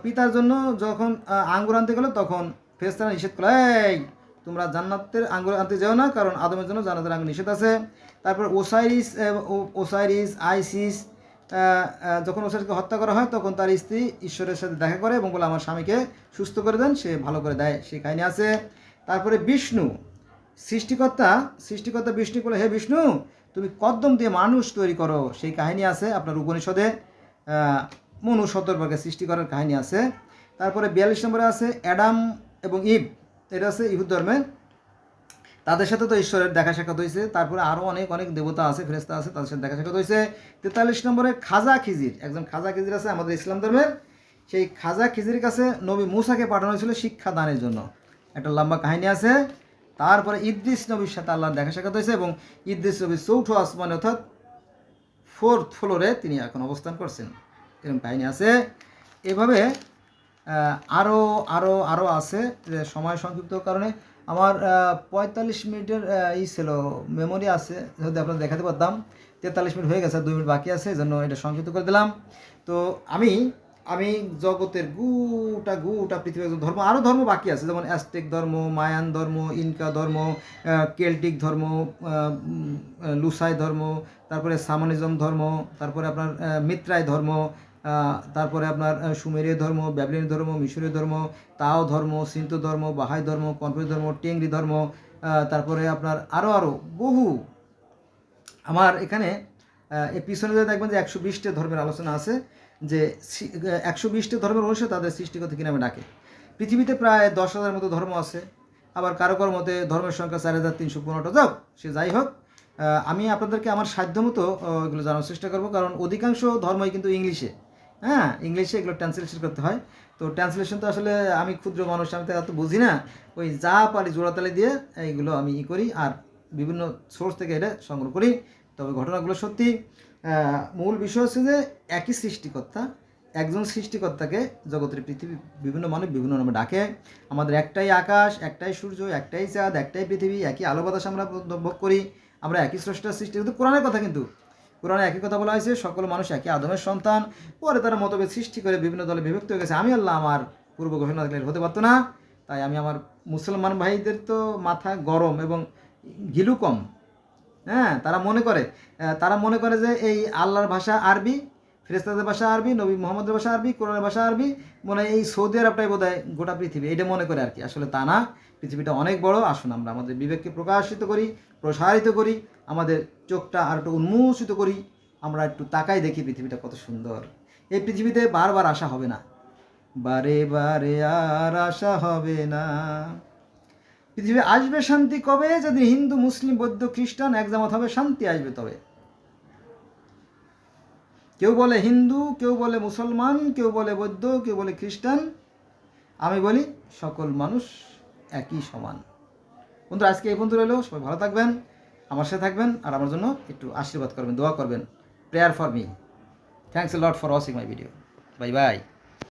পিতার জন্য যখন আঙ্গুর আনতে গেল, তখন ফেরেশতারা নিষেধ করলো, এই তোমরা জান্নাতের আঙ্গুর আনতে যাও না, কারণ আদমের জন্য জান্নাতের আঙ্গুর নিষেধ আছে। তারপর ওসাইরিস আইসিস, যখন ওসাইরিসকে হত্যা করা হয়, তখন তার স্ত্রী ঈশ্বরের সাথে দেখা করে এবং বলে আমার স্বামীকে সুস্থ করে দেন, সে ভালো করে দেয়, সেই কাহিনী আছে। তারপরে বিষ্ণু, সৃষ্টিকর্তা বিষ্ণু বলে, হে বিষ্ণু তুমি কদ্দম দিয়ে মানুষ তৈরি করো, সেই কাহিনী আছে আপনার উপনিষদে। মনু সতর্ককে সৃষ্টি করার কাহিনী আছে। তারপরে 42 নম্বরে আছে অ্যাডাম এবং ইভ, এটা আছে ইহুদ ধর্মে, তাদের সাথে তো ঈশ্বরের দেখা সাক্ষাৎ হয়েছে। তারপরে আরও অনেক অনেক দেবতা আছে, ফেরেশতা আছে, তাদের সাথে দেখা সাক্ষাৎ হয়েছে। 43 নম্বরে খাজা খিজির, একজন খাজা খিজির আছে আমাদের ইসলাম ধর্মের। সেই খাজা খিজির কাছে নবী মুসাকে পাঠানো হয়েছিল শিক্ষা দানের জন্য, একটা লম্বা কাহিনী আছে। তারপরে ইদ্রিস নবীর সাথে আল্লাহর দেখা সাক্ষাৎ হয়েছে এবং ইদ্রিস নবী চৌথ আসমানে অর্থাৎ 4th ফ্লোরে তিনি এখন অবস্থান করছেন, এরকম কাহিনী আছে। এভাবে আরও আরও আরও আছে, যে সময় সংক্ষিপ্ত কারণে আমার 45 মিনিটের ছিল মেমোরি আছে, যদি আপনারা দেখাতে পারতাম। 43 মিনিট হয়ে গেছে, 2 মিনিট বাকি আছে, এই জন্য এটা সংক্ষিপ্ত করে দিলাম। তো আমি জগতের গুটা পৃথিবীর ধর্ম, আরও ধর্ম বাকি আছে, যেমন অ্যাজটেক ধর্ম, মায়ান ধর্ম, ইনকা ধর্ম, কেল্টিক ধর্ম, লুসাই ধর্ম, তারপরে সামানিজম ধর্ম, তারপরে আপনার মিত্রাই ধর্ম, তারপরে আপনার সুমেরীয় ধর্ম, ব্যাবিলনীয় ধর্ম, মিশরীয় ধর্ম, তাও ধর্ম, সিন্তু ধর্ম, বাহাই ধর্ম, কনফুসিয়াস ধর্ম, টেংরি ধর্ম, তারপরে আপনার আরও বহু। আমার এখানে এর পিছনে যদি দেখবেন যে 120টা ধর্মের আলোচনা আছে, যে 120টা ধর্মের অনুসারে তাদের সৃষ্টিকর্তা কী নামে ডাকে। পৃথিবীতে প্রায় 10,000 মতো ধর্ম আছে, আবার কারো কারো মতে ধর্মের সংখ্যা 4,315টা। যাও সে যাই হোক, আমি আপনাদেরকে আমার সাধ্যমতো এগুলো জানার চেষ্টা করব, কারণ অধিকাংশ ধর্মই কিন্তু ইংলিশে, ইংলিশে এগুলো ট্রান্সলেশন করতে হয়। তো ট্রান্সলেশন তো আসলে আমি ক্ষুদ্র মানুষ, আমি তো এত বুঝি না, ওই যা পারি জোড়াতালি দিয়ে এইগুলো আমি করি, আর বিভিন্ন সোর্স থেকে এটা সংগ্রহ করি। তবে ঘটনাগুলো সত্যি। মূল বিষয় হচ্ছে যে একই সৃষ্টিকর্তা, একজন সৃষ্টিকর্তাকে জগতের পৃথিবী বিভিন্ন মানুষ বিভিন্ন নামে ডাকে। আমাদের একটাই আকাশ, একটাই সূর্য, একটাই চাঁদ, একটাই পৃথিবী, একই আলো বাতাস আমরা ভোগ করি, আমরা একই স্রষ্টার সৃষ্টি। কিন্তু কোরআনের কথা, কিন্তু কোরআনে একই কথা বলা হয়েছে, সকল মানুষ একই আদমের সন্তান। পরে তারা মতভেদ সৃষ্টি করে বিভিন্ন দলে বিভক্ত হয়ে গেছে। আমি আল্লাহ আমার পূর্ব ঘোষণা হতে পারতো না, তাই আমি আমার মুসলমান ভাইদের তো মাথা গরম এবং ঘিলু কম। তারা মনে করে যে এই আল্লাহর ভাষা আরবি, ফেরেশতাদের ভাষা আরবি, নবী মুহাম্মদের ভাষা আরবি, কোরআনের ভাষা আরবি, মনে হয় এই সৌদি আরবটাই বোধ হয় গোটা পৃথিবী, এটা মনে করে আর কি। আসলে তা না, পৃথিবীটা অনেক বড়। আসুন আমরা আমাদের বিবেককে প্রকাশিত করি, প্রসারিত করি, আমাদের চোখটা আর একটু উন্মোচিত করি, আমরা একটু তাকাই দেখি পৃথিবীটা কত সুন্দর। এই পৃথিবীতে বারবার আসা হবে না, বারে বারে আর আসা হবে না। পৃথিবী আসবে শান্তি কবে? যদি হিন্দু, মুসলিম, বৌদ্ধ, খ্রিস্টান একজামাত হবে, শান্তি আসবে তবে। কেউ বলে হিন্দু, কেউ বলে মুসলমান, কেউ বলে বৌদ্ধ, কেউ বলে খ্রিস্টান, আমি বলি সকল মানুষ একই সমান। বন্ধুরা, আজকে এই পর্যন্ত রইল। সবাই ভালো থাকবেন, আমার সাথে থাকবেন, আর আমার জন্য একটু আশীর্বাদ করবেন, দোয়া করবেন। Prayer for me. Thanks a lot for watching my video. Bye bye.